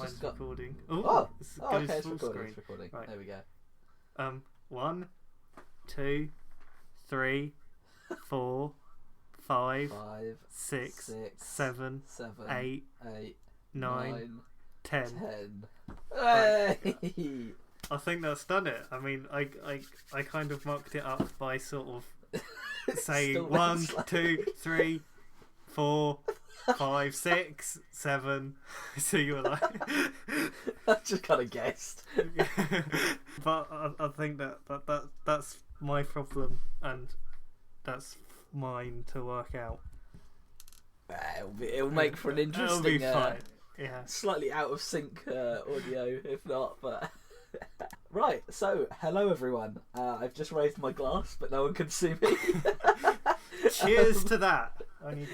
mine's just got... recording. Oh, It's okay, goes it's full recording, screen. it's recording. Right. There we go. 1, 2, 3, 4, 5, 6, 7, 8, 9, 10. Hey! I think that's done it. I mean, I kind of mucked it up by sort of saying 1, 2, 3, 4, 5, 6, 7. So you were like, I just kind of guessed. But I think that's my problem, and that's mine to work out. It'll make for an interesting, It'll be fine. Yeah. Slightly out of sync audio, if not. But right. So, hello everyone. I've just raised my glass, but no one can see me. Cheers to that.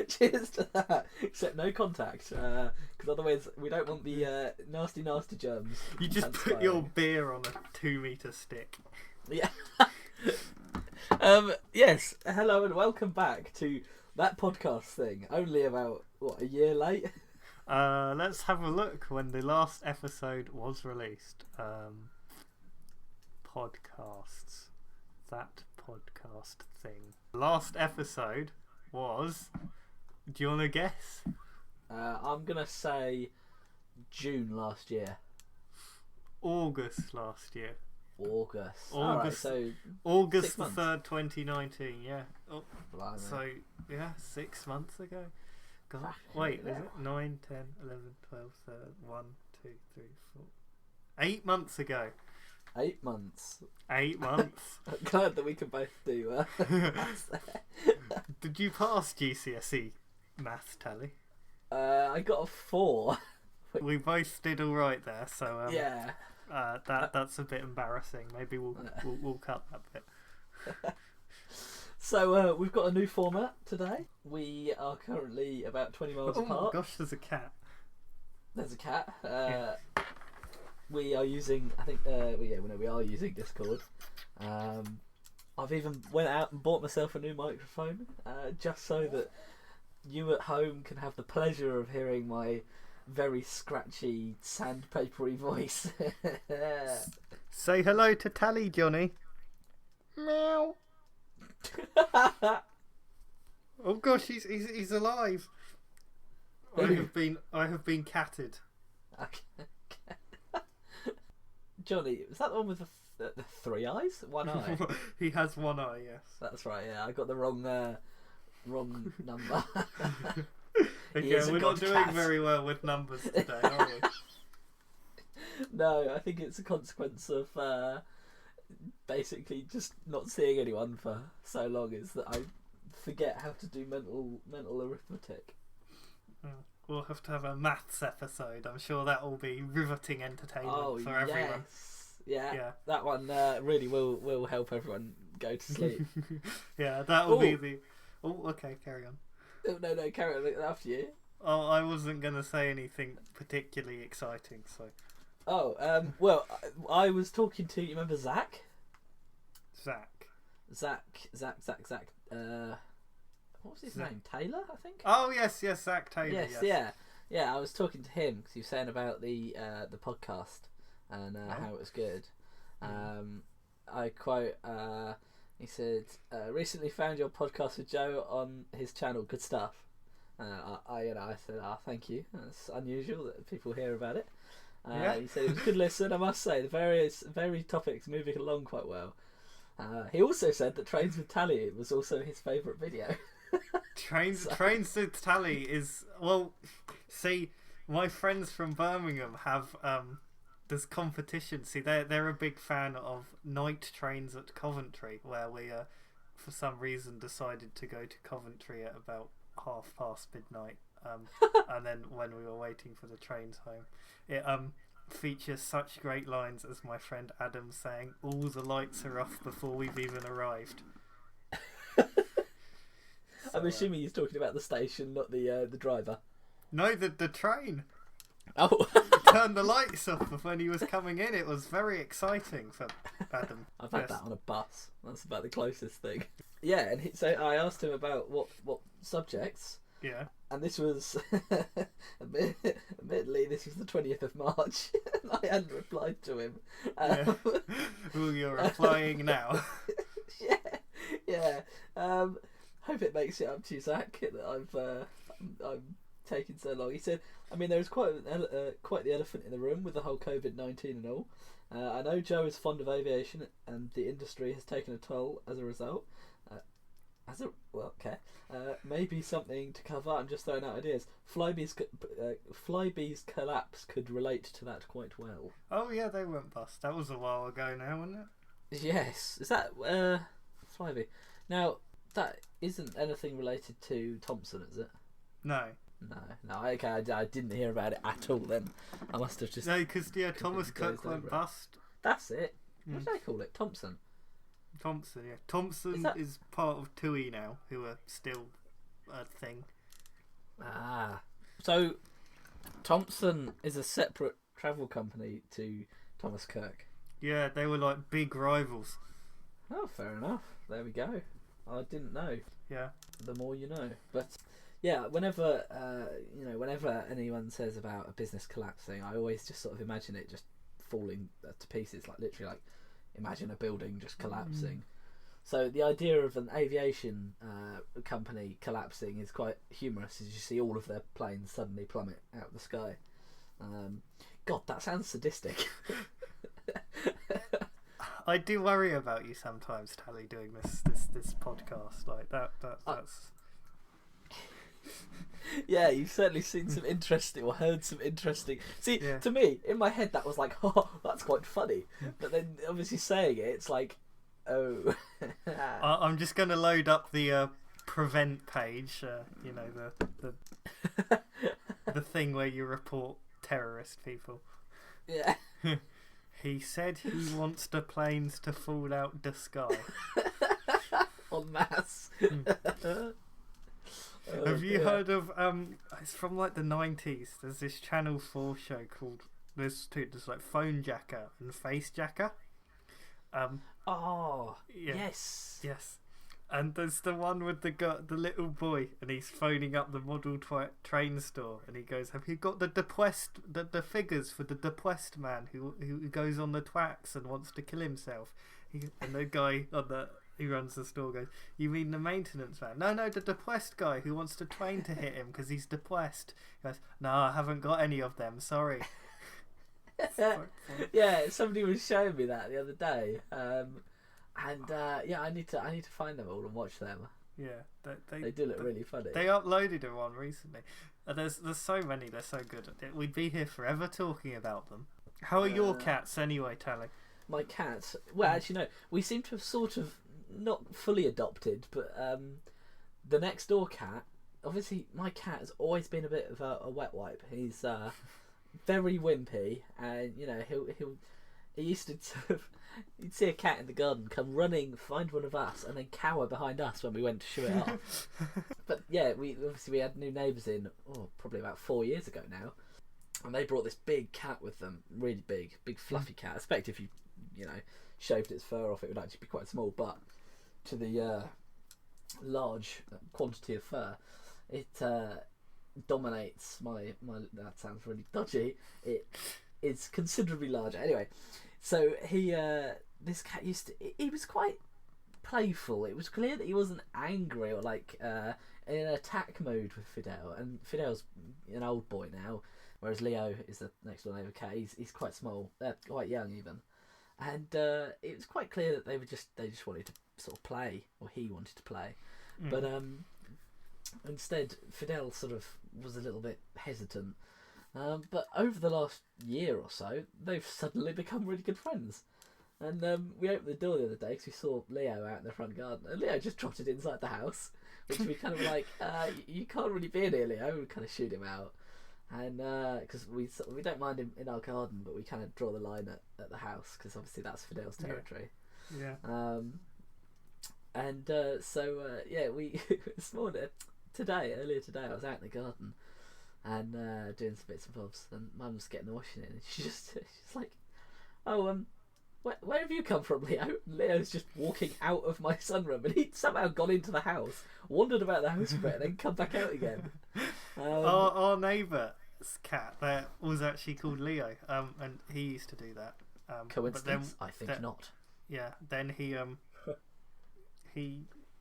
Cheers to that. Except no contact, because otherwise we don't want the nasty germs. You just put your beer on a 2-meter stick. Yeah. Yes. Hello and welcome back to that podcast thing. Only about a year late. Let's have a look when the last episode was released. Podcasts. That podcast thing. Last episode was... Do you want to guess? I'm going to say June last year. August last year. August. August. Alright, so August the 3rd, 2019. Yeah. Oh, blimey. so, yeah, 6 months ago. God, wait, is it 9, 10, 11, 12, 13, 1, 2, 3, 4... 8 months ago. 8 months. 8 months. I'm glad that we can both do Did you pass GCSE maths, Tallie? I got a 4. We both did all right there, so yeah. That's a bit embarrassing. Maybe we'll cut that bit. So we've got a new format today. We are currently about 20 miles apart. Oh my gosh, there's a cat. There's a cat. Yeah. We are using, I think, we are using Discord. I've even went out and bought myself a new microphone, just so that you at home can have the pleasure of hearing my very scratchy, sandpapery voice. Say hello to Tallie, Johnny. Meow. Oh gosh, he's alive. I have been catted. Okay. Johnny, was that the one with the 3 eyes? 1 eye? He has 1 eye, yes. That's right, yeah. I got the wrong number. Okay, we're not doing very well with numbers today, are we? No, I think it's a consequence of basically just not seeing anyone for so long is that I forget how to do mental arithmetic. We'll have to have a maths episode. I'm sure that will be riveting entertainment for everyone. Yeah, that one really will help everyone go to sleep. Yeah, that will be the... Oh, okay, carry on. Oh, no, carry on after you. Oh, I wasn't going to say anything particularly exciting, so... Oh, well, I was talking to... You remember Zach? Zach. What was his name? Taylor, I think. Oh yes, Zach Taylor. Yes. Yeah. I was talking to him because he was saying about the podcast and how it was good. I quote. He said, "Recently found your podcast with Joe on his channel. Good stuff." I said, thank you. That's unusual that people hear about it. He said it was a good listen. I must say the various topics moving along quite well. He also said that Trains with Tallie was also his favourite video. Trains with Tallie is... Well, see, my friends from Birmingham have... there's competition. See, they're a big fan of night trains at Coventry, where we, for some reason, decided to go to Coventry at about midnight. And then when we were waiting for the trains home, it features such great lines as my friend Adam saying, "All the lights are off before we've even arrived." I'm assuming he's talking about the station, not the driver. No, the train. Oh. He turned the lights off when he was coming in. It was very exciting for Adam. I've had that on a bus. That's about the closest thing. Yeah, and so I asked him about what subjects, Yeah. And this was, admittedly, this was the 20th of March, and I hadn't replied to him. Yeah. Well, you're replying now. Yeah. Hope it makes it up to you, Zach, that I'm taking so long. He said, I mean, there's quite the elephant in the room with the whole COVID-19 and all. I know Joe is fond of aviation, and the industry has taken a toll as a result. Maybe something to cover. I'm just throwing out ideas. Flybee's collapse could relate to that quite well. Oh yeah, they went bust. That was a while ago now, wasn't it? Yes. Is that Flybee? Now that isn't anything related to Thompson, is it? No. No. Okay, I didn't hear about it at all. Then I must have just because Thomas Cook went bust. That's it. What do they call it? Thompson. Yeah. Thompson is part of TUI now, who are still a thing. So Thompson is a separate travel company to Thomas Cook. Yeah, they were like big rivals. Oh, fair enough. There we go. I didn't know. Yeah. The more you know. But yeah, whenever anyone says about a business collapsing, I always just sort of imagine it just falling to pieces, like literally, like imagine a building just collapsing. So the idea of an aviation company collapsing is quite humorous, as you see all of their planes suddenly plummet out of the sky. God, that sounds sadistic. I do worry about you sometimes, Tallie, doing this podcast like that's. Yeah, you've certainly seen some interesting, or heard some interesting. See, Yeah. To me, in my head, that was like, oh, that's quite funny. But then, obviously, saying it, it's like, oh. I'm just going to load up the prevent page. The thing where you report terrorist people. Yeah. He said he wants the planes to fall out the sky. En masse. Have you heard of it's from like the 90s. There's this Channel 4 show called there's like Phone Jacker and Face Jacker. Yes. And there's the one with the little boy, and he's phoning up the model train store, and he goes, "Have you got the figures for the depressed man who goes on the twats and wants to kill himself?" And the guy who runs the store goes, "You mean the maintenance man?" No, the depressed guy who wants the train to hit him because he's depressed. He goes, "No, I haven't got any of them. Sorry." Yeah, somebody was showing me that the other day. I need to find them all and watch them. Yeah, they do look really funny. They uploaded one recently. There's so many. They're so good. We'd be here forever talking about them. How are your cats anyway, Tallie? My cats. Well, actually, no. We seem to have sort of not fully adopted, but the next door cat. Obviously, my cat has always been a bit of a wet wipe. He's very wimpy, and he used to sort of. You'd see a cat in the garden come running, find one of us, and then cower behind us when we went to shoo it off. But yeah, we had new neighbours in, probably about 4 years ago now, and they brought this big cat with them, really big fluffy cat. I expect if you shaved its fur off, it would actually be quite small, but to the large quantity of fur, it dominates my. That sounds really dodgy. It is considerably larger. Anyway. So this cat he was quite playful. It was clear that he wasn't angry or like in attack mode with Fidel. And Fidel's an old boy now, whereas Leo is the next door neighbour cat. He's quite small, quite young even. And it was quite clear that they just wanted to sort of play, or he wanted to play. But instead, Fidel sort of was a little bit hesitant. But over the last year or so, they've suddenly become really good friends. And we opened the door the other day because we saw Leo out in the front garden. And Leo just trotted inside the house, which we kind of were like, you can't really be in here, Leo. We kind of shoot him out. And because we don't mind him in our garden, but we kind of draw the line at the house because obviously that's Fidel's territory. Yeah. We this morning, earlier today, I was out in the garden. And doing some bits and bobs, and Mum's getting the washing in, and she's like, "Oh, Where have you come from, Leo? Leo's just walking out of my sunroom, and he'd somehow gone into the house, wandered about the house for a bit, and then come back out again. Our neighbour's cat that was actually called Leo, and he used to do that. Coincidence? But then, I think not. Yeah, then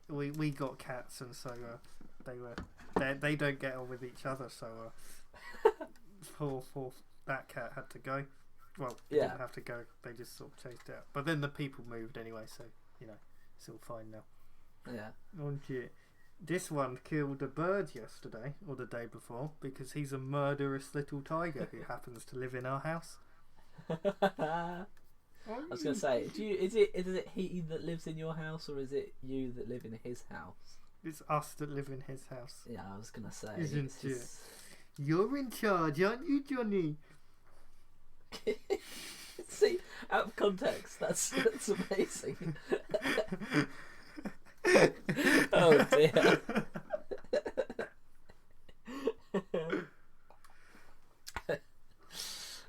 we got cats, and so they don't get on with each other. So poor that cat had to go. Well, it didn't have to go. They just sort of chased it out. But then the people moved anyway, so it's all fine now. Yeah. Oh dear. This one killed a bird yesterday or the day before because he's a murderous little tiger who happens to live in our house. I was going to say, is it he that lives in your house, or is it you that live in his house? It's us that live in his house. Yeah, I was going to say. Isn't it? You're in charge, aren't you, Johnny? See, out of context, that's amazing. Oh dear.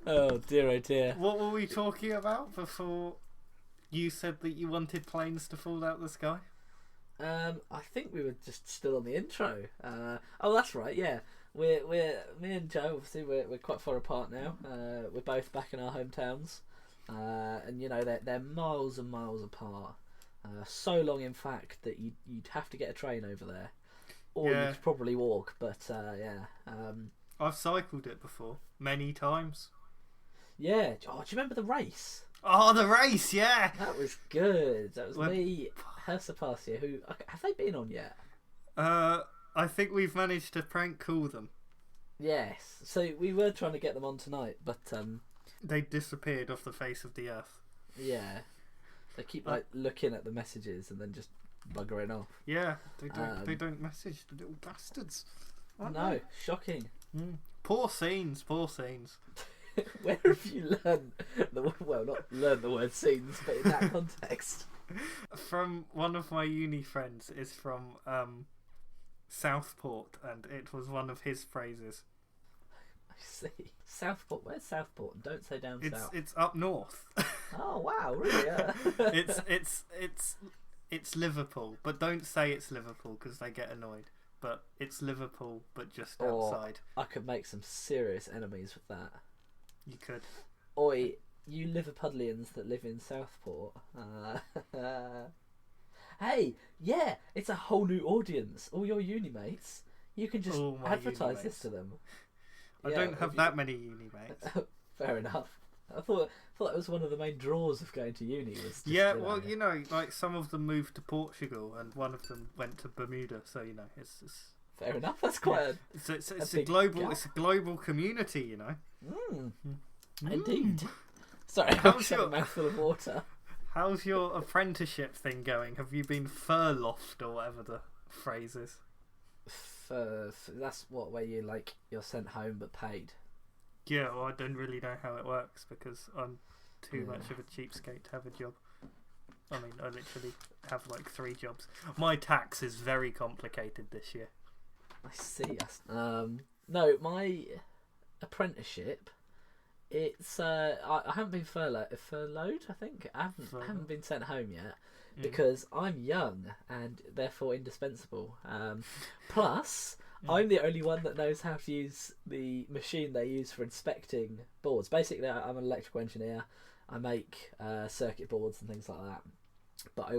Oh dear, oh dear. What were we talking about before you said that you wanted planes to fall out the sky? I think we were just still on the intro. Oh, that's right. Yeah, we're me and Joe. Obviously, we're quite far apart now. We're both back in our hometowns, and they're miles and miles apart. So long, in fact, that you'd have to get a train over there, or you could probably walk. But I've cycled it before many times. Yeah. Oh, do you remember the race? Oh, the race, yeah. That was good. That was me, Hirsas here. Who have they been on yet? I think we've managed to prank call them. Yes. So we were trying to get them on tonight, but they disappeared off the face of the earth. Yeah. They keep looking at the messages and then just buggering off. Yeah, they don't message, the little bastards. No, shocking. Poor scenes. Where have you learned not learned the word scenes, but in that context? From one of my uni friends is from Southport, and it was one of his phrases. I see. Southport. Where's Southport? And don't say down south. It's up north. Oh wow, really? It's Liverpool, but don't say it's Liverpool because they get annoyed. But it's Liverpool, but just outside. I could make some serious enemies with that. You could. Oi, you Liverpudlians that live in Southport. Hey, yeah, it's a whole new audience. All your uni mates. You can just advertise this to them. I don't have that many uni mates. Fair enough. I thought that was one of the main draws of going to uni. Was just, like some of them moved to Portugal and one of them went to Bermuda. So it's fair enough. That's quite. It's a global community. Indeed. Sorry, I was having a mouthful of water. How's your apprenticeship thing going? Have you been furloughed or whatever the phrase is? That's where you're sent home but paid. Yeah, well, I don't really know how it works because I'm too much of a cheapskate to have a job. I mean, I literally have 3 jobs. My tax is very complicated this year. I see. No, my apprenticeship. It's I haven't been furloughed. I think I haven't been sent home yet because I'm young and therefore indispensable. Plus, I'm the only one that knows how to use the machine they use for inspecting boards. Basically, I'm an electrical engineer. I make circuit boards and things like that. But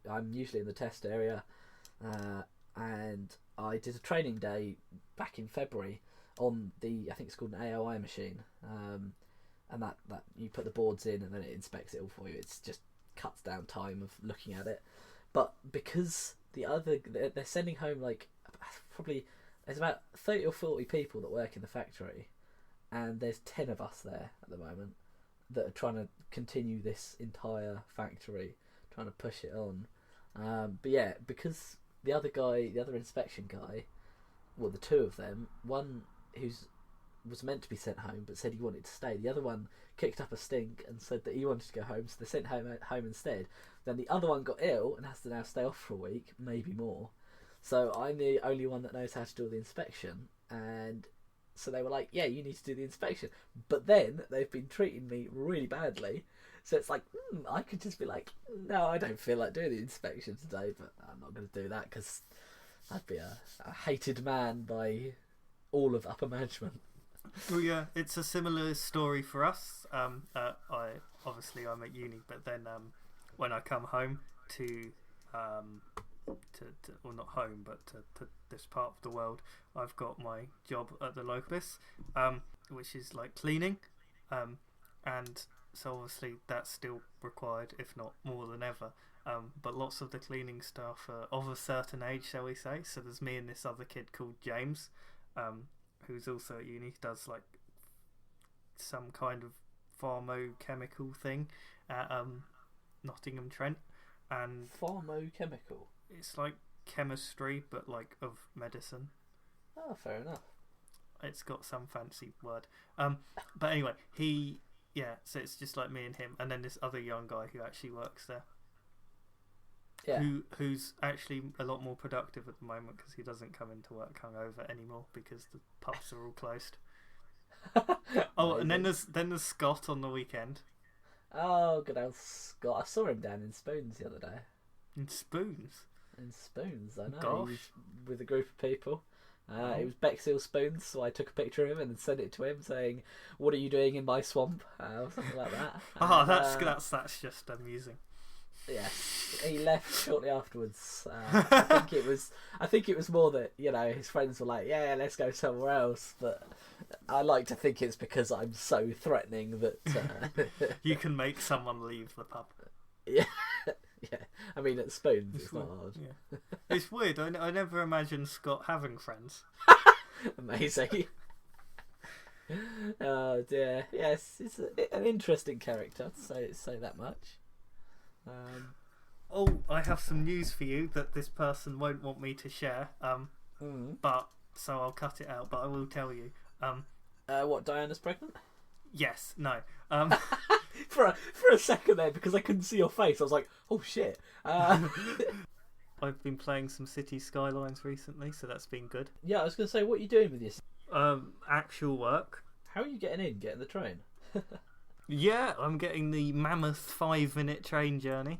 I'm usually in the test area, and I did a training day back in February on I think it's called an AOI machine, and that you put the boards in and then it inspects it all for you. It's just cuts down time of looking at it. But because they're sending home probably there's about 30 or 40 people that work in the factory, and there's 10 of us there at the moment that are trying to continue this entire factory, trying to push it on. But yeah, because the other inspection guy, well, the two of them, one was meant to be sent home but said he wanted to stay. The other one kicked up a stink and said that he wanted to go home, so they sent home instead. Then the other one got ill and has to now stay off for a week, maybe more. So I'm the only one that knows how to do the inspection, and so they were like, yeah, you need to do the inspection. But then they've been treating me really badly, So it's like, I could just be like, no, I don't feel like doing the inspection today, but I'm not going to do that because I'd be a hated man by all of upper management. Well, yeah, it's a similar story for us. I'm at uni, but then when I come home to well, not home, but to this part of the world, I've got my job at the locus, which is like cleaning, and so obviously that's still required, if not more than ever. But lots of the cleaning staff are of a certain age, shall we say. So there's me and this other kid called James, who's also at uni. He does like some kind of pharmacochemical thing at Nottingham Trent, and Pharmacochemical. it's like chemistry, but like of medicine. Oh, fair enough. It's got some fancy word. But anyway, so it's just like me and him, and then this other young guy who actually works there. Yeah. Who's actually a lot more productive at the moment because he doesn't come into work hungover anymore because the pubs are all closed. Oh, and then there's Scott on the weekend. Oh, good old Scott. I saw him down in Spoons the other day. In Spoons? In Spoons, I know. Gosh. He was with a group of people. It was Bexhill Spoons, so I took a picture of him and sent it to him saying, "What are you doing in my swamp?" Or something like that. Oh, that's just amusing. Yes, he left shortly afterwards. I think it was more that, you know, his friends were like, "Yeah, let's go somewhere else." But I like to think it's because I'm so threatening that you can make someone leave the pub. Yeah, yeah. I mean, at Spoons, it's not hard. Yeah. It's weird. I never imagined Scott having friends. Amazing. Oh dear. Yes, it's an interesting character. Say that much. I have some news for you that this person won't want me to share. But so I'll cut it out. But I will tell you. What? Diana's pregnant? Yes. No. For a second there, because I couldn't see your face, I was like, "Oh shit." I've been playing some City Skylines recently, so that's been good. Yeah, I was going to say, what are you doing with this? Actual work. How are you getting the train? Yeah, I'm getting the mammoth 5-minute train journey,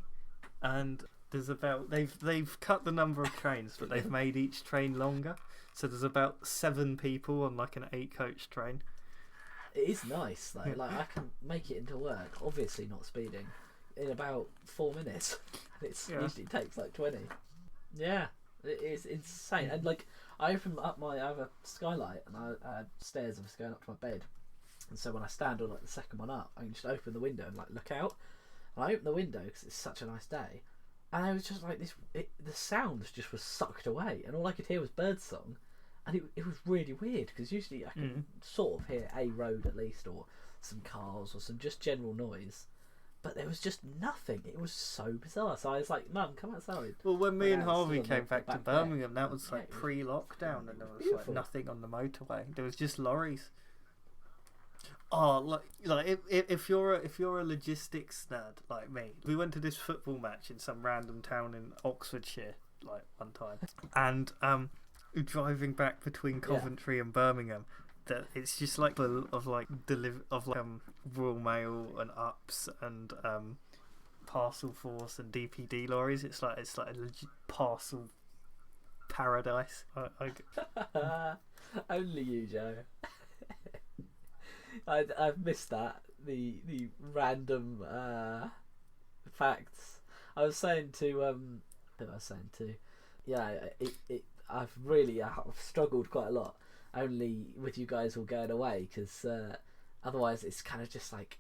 and they've cut the number of trains, but they've made each train longer. So there's about 7 people on like an 8-coach train. It is nice though. Like I can make it into work, obviously not speeding, in about 4 minutes. And usually takes like 20. Yeah, it's insane. And like I have a skylight, and I had stairs obviously going up to my bed. And so when I stand on like the second one up, I can just open the window and like look out. And I open the window because it's such a nice day, and I was just like the sound just was sucked away, and all I could hear was birdsong, and it was really weird because usually I can sort of hear a road at least, or some cars, or some just general noise, but there was just nothing. It was so bizarre. So I was like, "Mum, come outside." Well, when me and Harvey came back to Birmingham, that was like pre-lockdown, and there was like nothing on the motorway. There was just lorries. Oh, like if you're a logistics nerd like me, we went to this football match in some random town in Oxfordshire like one time, and driving back between Coventry and Birmingham, that it's just like full of like Royal Mail and Ups and Parcel Force and DPD lorries. It's like a legit parcel paradise. Only you, Joe. I've missed that, the random facts. I've struggled quite a lot, only with you guys all going away, because otherwise it's kind of just like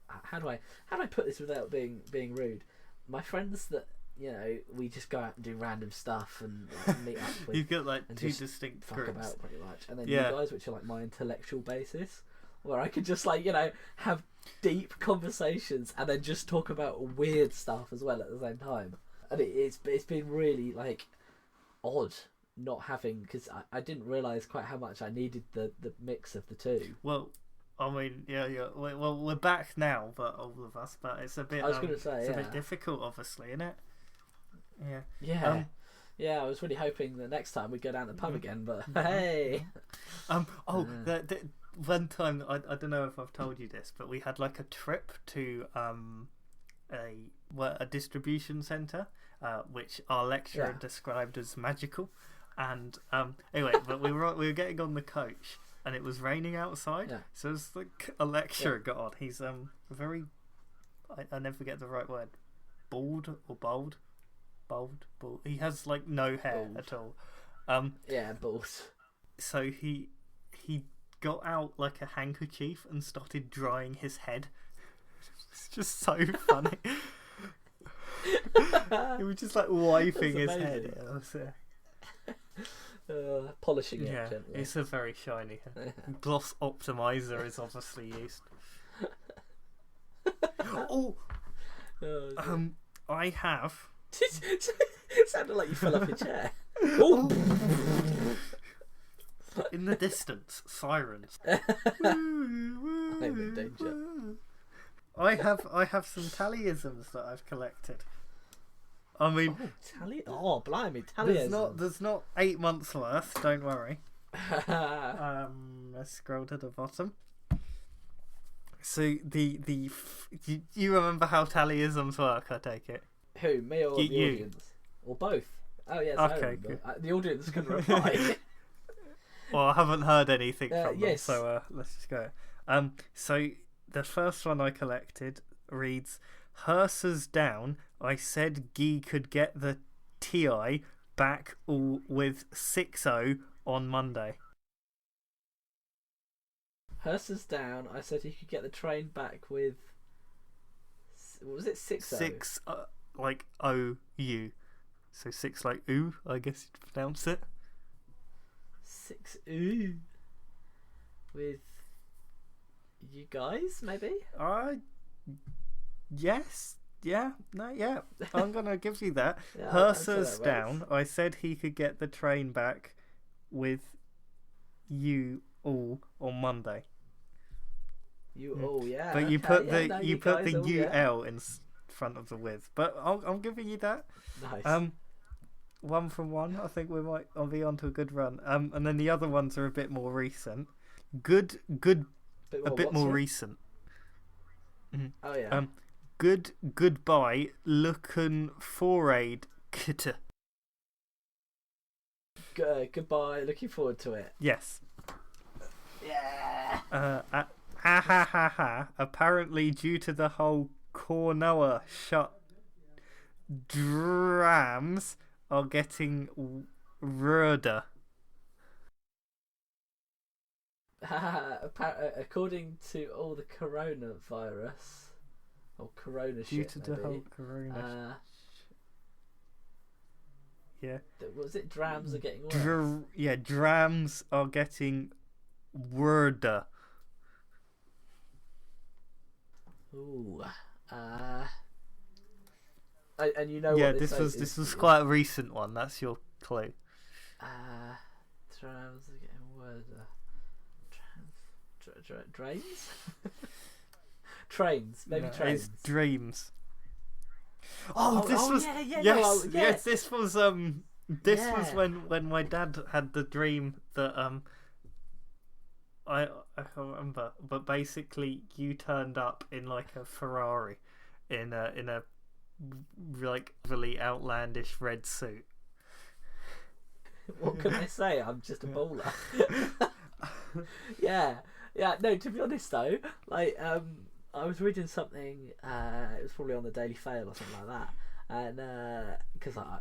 how do I put this without being rude? My friends that, you know, we just go out and do random stuff and like, meet up with. You've got like 2 distinct fuck groups about pretty much, and then you guys, which are like my intellectual basis, where I could just like, you know, have deep conversations and then just talk about weird stuff as well at the same time. And it's been really like odd not having, because I didn't realise quite how much I needed the mix of the two. Well, I mean, yeah. Well, we're back now, but all of us. But it's a bit. I was going to say, it's a bit difficult, obviously, isn't it? Yeah. Yeah. Yeah, I was really hoping that next time we'd go down to the pub again, but hey. one time, I don't know if I've told you this, but we had like a trip to a distribution centre, which our lecturer described as magical. And anyway, but we were getting on the coach, and it was raining outside. So it was like a lecturer got on. He's very, I never forget the right word, bald or bald. He has like no hair at all. Bald. So he got out like a handkerchief and started drying his head. It's just so funny. He was just like wiping his head. Polishing it gently. It's a very shiny hair. Gloss optimizer is obviously used. I have. It sounded like you fell off your chair. In the distance, sirens. I'm in danger. I have some Tallieisms that I've collected. I mean, Tallie. Oh, blimey, Tallieisms. There's not 8 months worth. Don't worry. Let's scroll to the bottom. So you remember how Tallieisms work? I take it. Who, me or the audience, or both? Oh yes. Okay, good. The audience can reply. Well, I haven't heard anything from them, so let's just go. So the first one I collected reads, "Hirsas down. I said Guy could get the teai back all with 6-0 on Monday." Hirsas down. I said he could get the train back with. What was it? 6-0. 6 like OU. So 6 like ooh, I guess you'd pronounce it. 6-0 with you guys, maybe? Yes. Yeah. No, yeah. I'm going to give you that. Hirsas down. I said he could get the train back with you all on Monday. You all, yeah. But you put the UL in front of the with. But I'm giving you that. Nice. 1 from 1. I think we might be on to a good run. And then the other ones are a bit more recent. Good. A bit more recent. Oh yeah. Goodbye. Looknforayed. Goodbye. Looking forward to it. Yes. Yeah. Ahahaha. Apparently, due to the whole Cornoa shut, drwams are getting wrirder. According to all the coronavirus or corona due shit, to maybe, the whole corona. Yeah. Was it drwams are getting worse? Drwams are getting wrirder. Ooh. And you know what this was quite a recent one. That's your clue. Drwams are getting wrirder. Drains? Trains, maybe trains. It's dreams. Yes, this was was when my dad had the dream that I can't remember, but basically you turned up in like a Ferrari in a like really outlandish red suit. What can I say? I'm just a baller. Yeah. No, to be honest though, like I was reading something. It was probably on the Daily Fail or something like that, and because I'm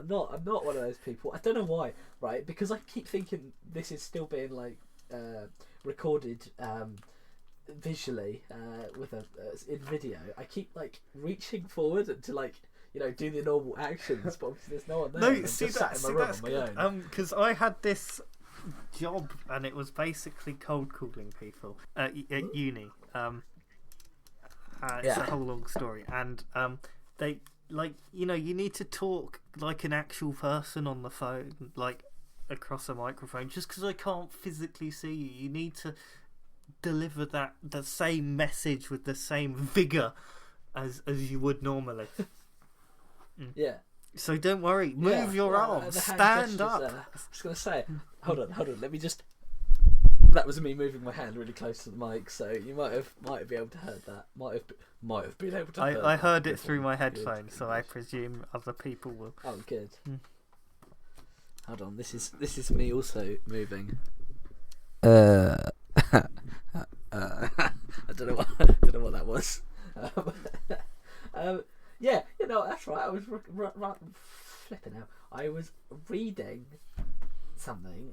not one of those people. I don't know why, right? Because I keep thinking this is still being like recorded visually with in video. I keep like reaching forward to like do the normal actions, but obviously there's no one there. No, that's on my own. Because I had this job and it was basically cold calling people at uni. It's a whole long story, and they you need to talk like an actual person on the phone, like across a microphone. Just because I can't physically see you, you need to deliver the same message with the same vigor as you would normally. Yeah. So don't worry, move your arms, stand up. I was just gonna say, hold on, let me just. That was me moving my hand really close to the mic, so you might be able to heard that. Might have been able to. I heard it through my headphones, so I presume other people will. Oh, good. Hold on, this is me also moving. I don't know what that was. Yeah, that's right. I was flipping out. I was reading something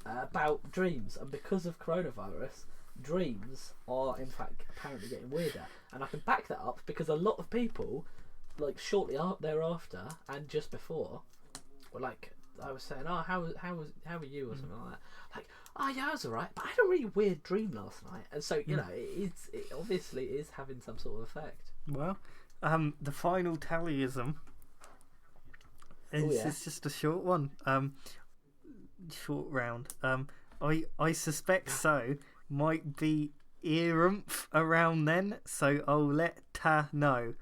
about dreams, and because of coronavirus, dreams are in fact apparently getting weirder, and I can back that up because a lot of people, like shortly thereafter and just before, were like, I was saying, oh, how were you or something like that, like, oh yeah, I was alright, but I had a really weird dream last night, and so it obviously is having some sort of effect. Well, the final Tallieism is just a short one. Short round. I suspect so. Might be earunf around then, so I'll let Ta know.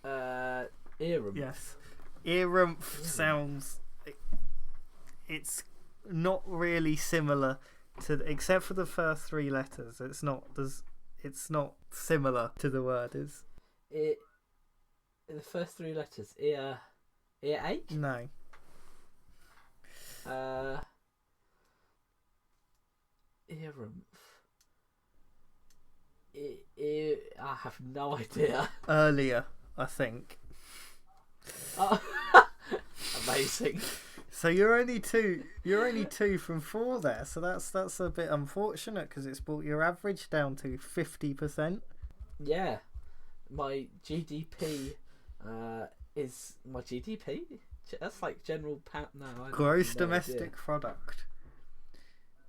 Earunf. Yes, earunf sounds. It's not really similar to, except for the first three letters. It's not similar to the word. Is it? The first three letters. Earache? No. Earunf. I have no idea. Earlier, I think. Oh. Amazing. So you're only two from four there. So that's a bit unfortunate because it's brought your average down to 50%. Yeah, my GDP is my GDP. That's like general gross domestic product.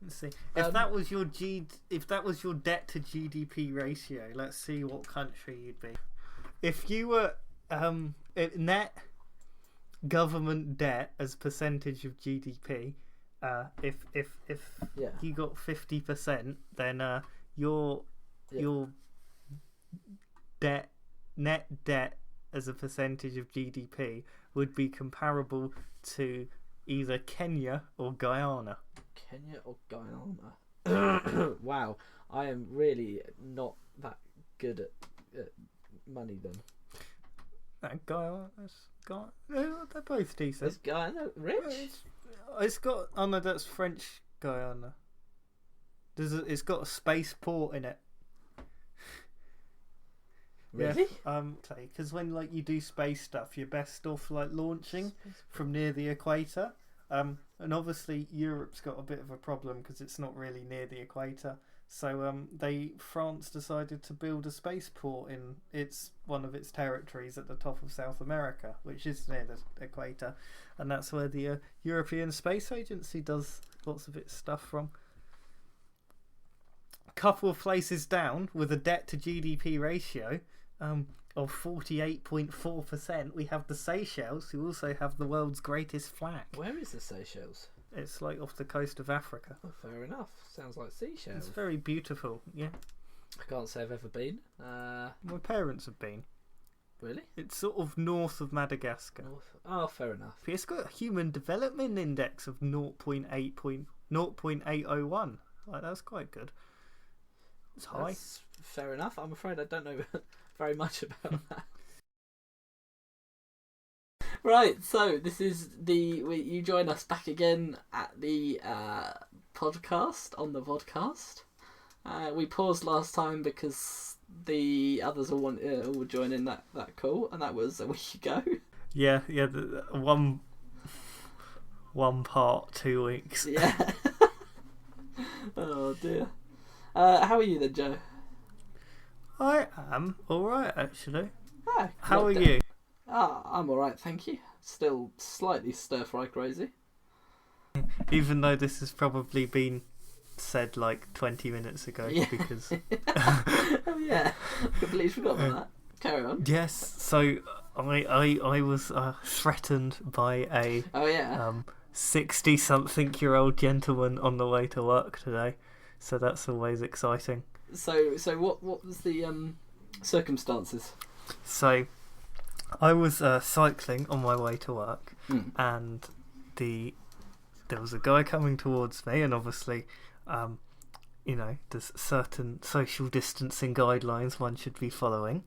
Let's see. If that was your debt to GDP ratio, let's see what country you'd be. If you were net government debt as percentage of GDP, if you got 50%, then your net debt as a percentage of GDP would be comparable to either Kenya or Guyana. Kenya or Guyana? Wow, I am really not that good at money then. They're both decent. Is Guyana rich? It's got. Oh no, that's French Guyana. It's got a space port in it. Really? Yeah, because when you do space stuff, you're best off launching from near the equator. And obviously Europe's got a bit of a problem because it's not really near the equator. So France decided to build a spaceport in one of its territories at the top of South America, which is near the equator, and that's where the European Space Agency does lots of its stuff from. A couple of places down with a debt to GDP ratio of 48.4%, we have the Seychelles, who also have the world's greatest flag. Where is the Seychelles? It's off the coast of Africa. Oh, fair enough. Sounds like Seychelles. It's very beautiful, yeah. I can't say I've ever been. My parents have been. Really? It's sort of north of Madagascar. Oh, fair enough. It's got a human development index of 0.801. That's quite good. It's high. That's fair enough. I'm afraid I don't know very much about that. Right, so this is you join us back again at the podcast, on the vodcast. We paused last time because the others all join in that call, and that was a week ago. Yeah, one part, 2 weeks. Yeah. Oh dear. How are you then, Joe? I am alright, actually. Ah, how are you? I'm alright, thank you. Still slightly stir-fry crazy. Even though this has probably been said 20 minutes ago, because... Oh yeah, I completely forgot about that. Carry on. Yes, so I was threatened by a 60-something-year-old gentleman on the way to work today, so that's always exciting. So what was the circumstances? So I was cycling on my way to work, and the there was a guy coming towards me, and obviously, there's certain social distancing guidelines one should be following.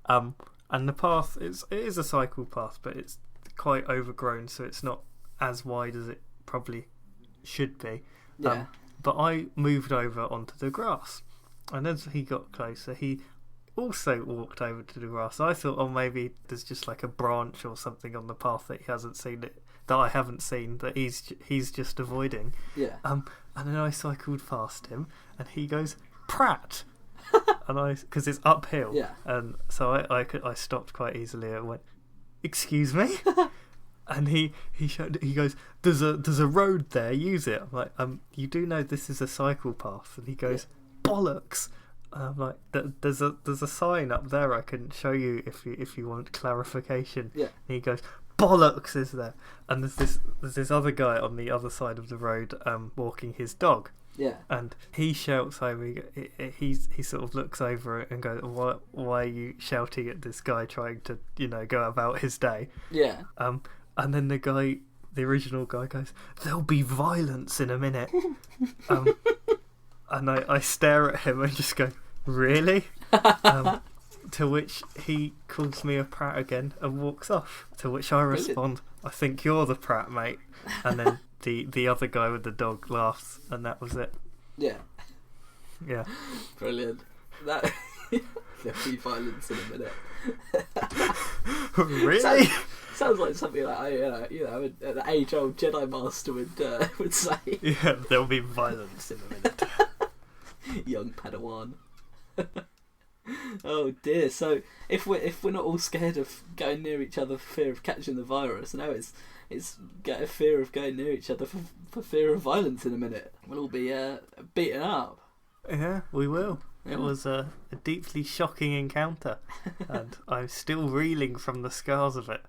And the path it is a cycle path, but it's quite overgrown, so it's not as wide as it probably should be. Yeah. But I moved over onto the grass, and as he got closer, he also walked over to the grass. I thought, oh, maybe there's just like a branch or something on the path that he hasn't seen, that I haven't seen, that he's just avoiding. Yeah. And then I cycled past him, and he goes, "Pratt," and because it's uphill. Yeah. And so I stopped quite easily. I went, "Excuse me." And he goes, there's a road there, use it. I'm like, you do know this is a cycle path? And he goes, bollocks. And I'm like, there's a sign up there I can show you if you want clarification. Yeah. And he goes, bollocks is there. And there's this other guy on the other side of the road walking his dog. Yeah. And he shouts over. He sort of looks over and goes, "Why are you shouting at this guy trying to go about his day?" Yeah. And then the original guy goes, "There'll be violence in a minute." And I stare at him and just go, "Really?" To which he calls me a prat again and walks off. To which I respond, "I think you're the prat, mate." And then the other guy with the dog laughs, and that was it. Yeah. Yeah. Brilliant. There'll be violence in a minute. Really? Sounds like something like an age-old Jedi Master would say. Yeah, there'll be violence in a minute. Young Padawan. Oh dear. So if we're not all scared of going near each other for fear of catching the virus, now it's get a fear of going near each other for fear of violence in a minute. We'll all be beaten up. Yeah, we will. It was a deeply shocking encounter, and I'm still reeling from the scars of it.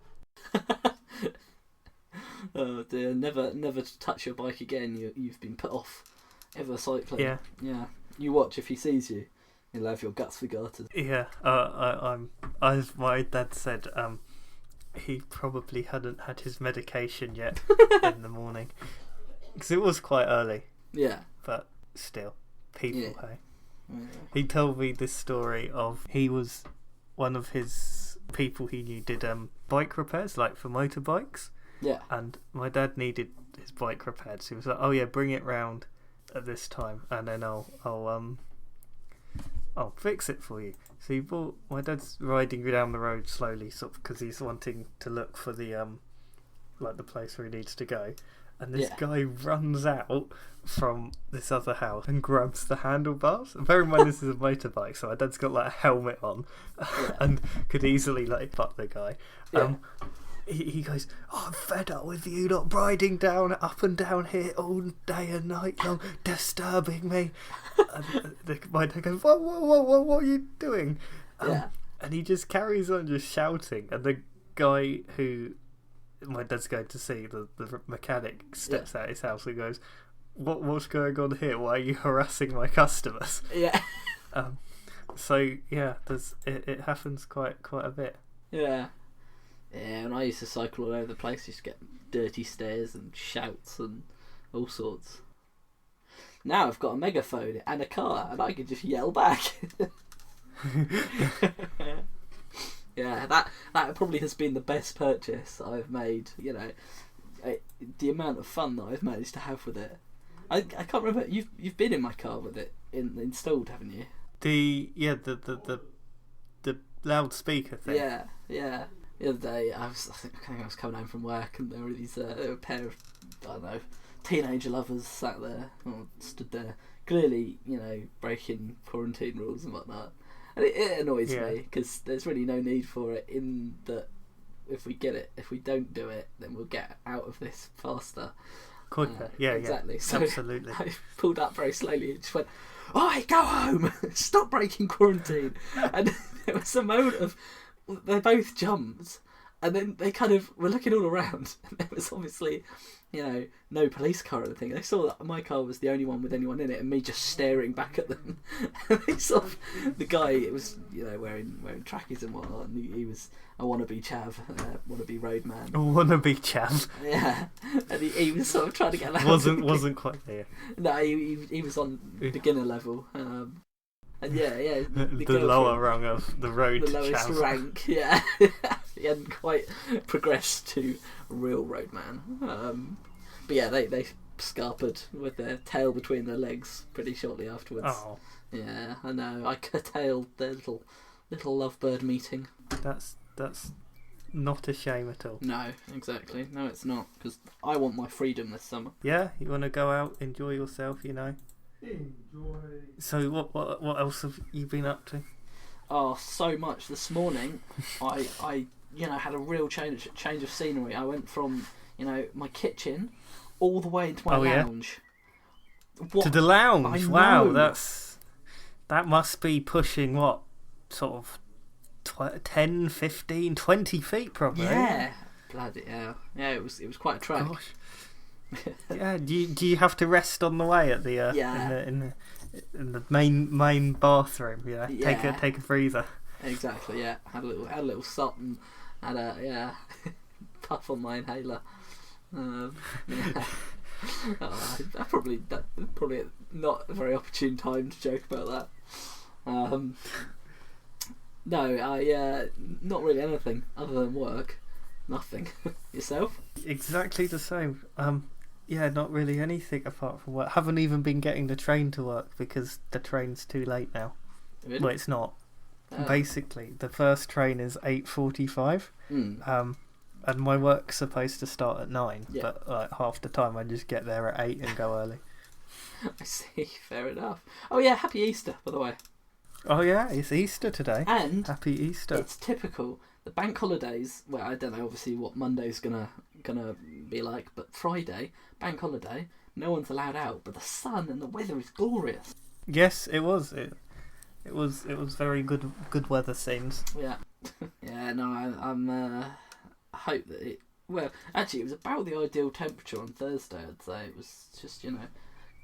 Oh dear! Never touch your bike again. You've been put off ever cycling. Yeah. You watch if he sees you. You'll have your guts for garters. Yeah. I'm. As my dad said, he probably hadn't had his medication yet in the morning, because it was quite early. Yeah. But still, people. Yeah. Hey. Yeah. He told me this story of he was one of his people he knew did bike repairs, like for motorbikes. Yeah. And my dad needed his bike repaired, so he was like, "Oh yeah, bring it round at this time, and then I'll fix it for you." So he bought. My dad's riding down the road slowly, sort of, because he's wanting to look for the the place where he needs to go. And this guy runs out from this other house and grabs the handlebars. And bear in mind, this is a motorbike, so my dad's got like a helmet on and could easily butt the guy. He goes, "Oh, I'm fed up with you not riding up and down here all day and night long, disturbing me." And my dad goes, "What are you doing?" And he just carries on just shouting. And the guy who my dad's going to see, the mechanic, steps out his house and goes, what's going on here? Why are you harassing my customers? Yeah. So yeah, it happens quite a bit. Yeah. Yeah, and I used to cycle all over the place. Used to get dirty stares and shouts and all sorts. Now I've got a megaphone and a car, and I can just yell back. Yeah, that probably has been the best purchase I've made. The amount of fun that I've managed to have with it. I can't remember. You've been in my car with it installed, haven't you? The loudspeaker thing. Yeah. The other day, I think I was coming home from work, and there were a pair of, I don't know, teenager lovers sat there, or stood there, clearly, breaking quarantine rules and whatnot. And it annoys me, because there's really no need for it, in that if we don't do it, then we'll get out of this faster. Quicker. Exactly. Yeah, so absolutely. I pulled up very slowly and just went, "Oi, go home! Stop breaking quarantine!" And there was a moment of, they both jumped, and then they kind of were looking all around, and there was obviously no police car or anything. They saw that my car was the only one with anyone in it, and me just staring back at them. And they sort of, the guy, it was wearing trackies and whatnot, and he was a wannabe chav, wannabe roadman. A wannabe chav. Yeah, and he was sort of trying to get that. Wasn't quite there. No, he was on beginner level. And yeah, the lower rung of the road. The lowest chav. rank, yeah. He hadn't quite progressed to real roadman. But yeah, they scarpered with their tail between their legs pretty shortly afterwards. Oh, Yeah, I know. I curtailed their little lovebird meeting. that's not a shame at all. No, exactly. No, it's not, because I want my freedom this summer. Yeah, you want to go out, enjoy yourself, Enjoy. So what else have you been up to? Oh, so much. This morning, I had a real change of scenery. I went from my kitchen all the way into my lounge. What? To the lounge. I Wow, know. that must be pushing what sort of 10, 15, 20 feet probably. Yeah, bloody hell. Yeah, it was quite a trek. Gosh. Yeah. Do you have to rest on the way at the Yeah. in the main bathroom? Yeah. Yeah. Take a breather. Exactly. Yeah, had a little sup and had a puff on my inhaler. Yeah. That's probably not a very opportune time to joke about that. No, not really anything other than work. Nothing. Yourself? Exactly the same. Yeah, not really anything apart from work. Haven't even been getting the train to work because the train's too late now. Really? Well, it's not. Oh. Basically, the first train is 8:45. And my work's supposed to start at 9, Yeah. but half the time I just get there at 8 and go early. I see. Fair enough. Oh yeah, happy Easter, by the way. Oh yeah, it's Easter today. And Happy Easter. it's typical. The bank holidays. Well, I don't know obviously what Monday's gonna be like, but Friday, bank holiday, no one's allowed out, but the sun and the weather is glorious. Yes, it was. It was very good weather scenes. Yeah. Yeah. No, I hope that it. Well, actually, it was about the ideal temperature on Thursday. I'd say it was just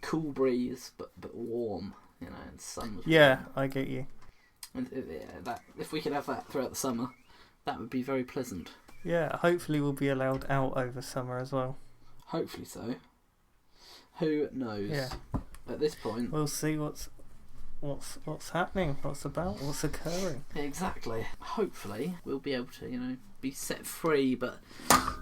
cool breeze, but warm. And sun was Yeah, warm. I get you. And that if we could have that throughout the summer, that would be very pleasant. Yeah, hopefully we'll be allowed out over summer as well. Hopefully so. Who knows? Yeah. At this point, We'll see what's happening, what's occurring. exactly. Hopefully, we'll be able to, be set free. But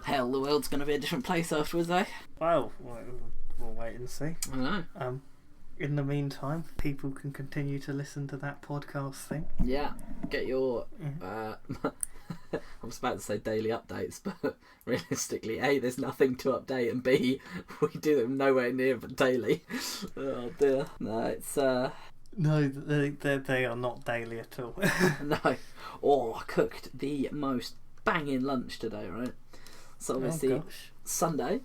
hell, the world's going to be a different place afterwards, eh? Well, we'll wait and see. I know. In the meantime, people can continue to listen to that podcast thing. Yeah. Get your. I was about to say daily updates, but realistically, A, there's nothing to update, and B, we do them nowhere near but daily. Oh dear. No, it's No, they are not daily at all. no. Oh, I cooked the most banging lunch today, right? So obviously gosh. Sunday,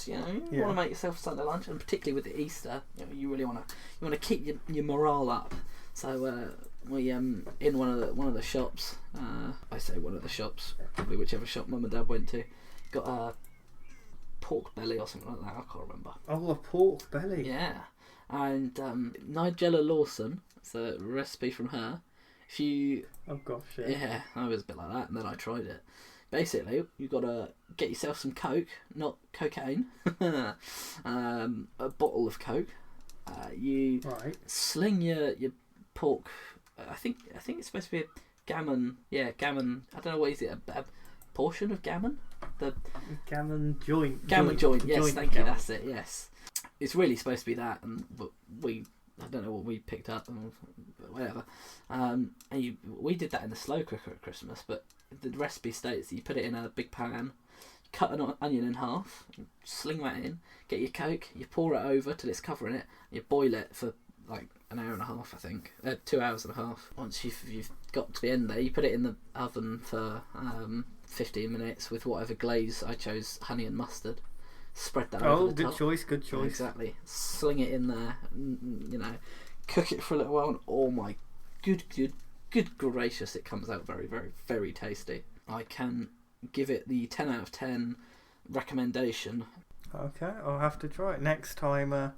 you want to make yourself a Sunday lunch, and particularly with the Easter, you really want to keep your morale up. So we in one of the shops. I say one of the shops, probably whichever shop Mum and Dad went to, got a pork belly or something like that. I can't remember. Oh, a pork belly. Yeah, and Nigella Lawson. It's a recipe from her. If you Oh gosh. yeah, I was a bit like that, and then I tried it. Basically, you've got to get yourself some Coke, not cocaine. A bottle of Coke. You Right. sling your pork. I think it's supposed to be a gammon. Yeah, gammon. I don't know what is it. A portion of gammon. The Gammon joint. gammon joint. Yes, joint thank you. gammon. That's it. Yes, it's really supposed to be that, and but I don't know what we picked up, but whatever. We did that in the slow cooker at Christmas, but the recipe states that you put it in a big pan, cut an onion in half, sling that in, get your Coke, you pour it over till it's covering it, you boil it for like an hour and a half, I think, 2 hours and a half. Once you've got to the end there, you put it in the oven for 15 minutes with whatever glaze. I chose honey and mustard. Spread that over the top. Good choice. Exactly. Sling it in there, cook it for a little while, and oh my good gracious, it comes out very, very, very tasty. I can give it the 10 out of 10 recommendation. Okay, I'll have to try it next time.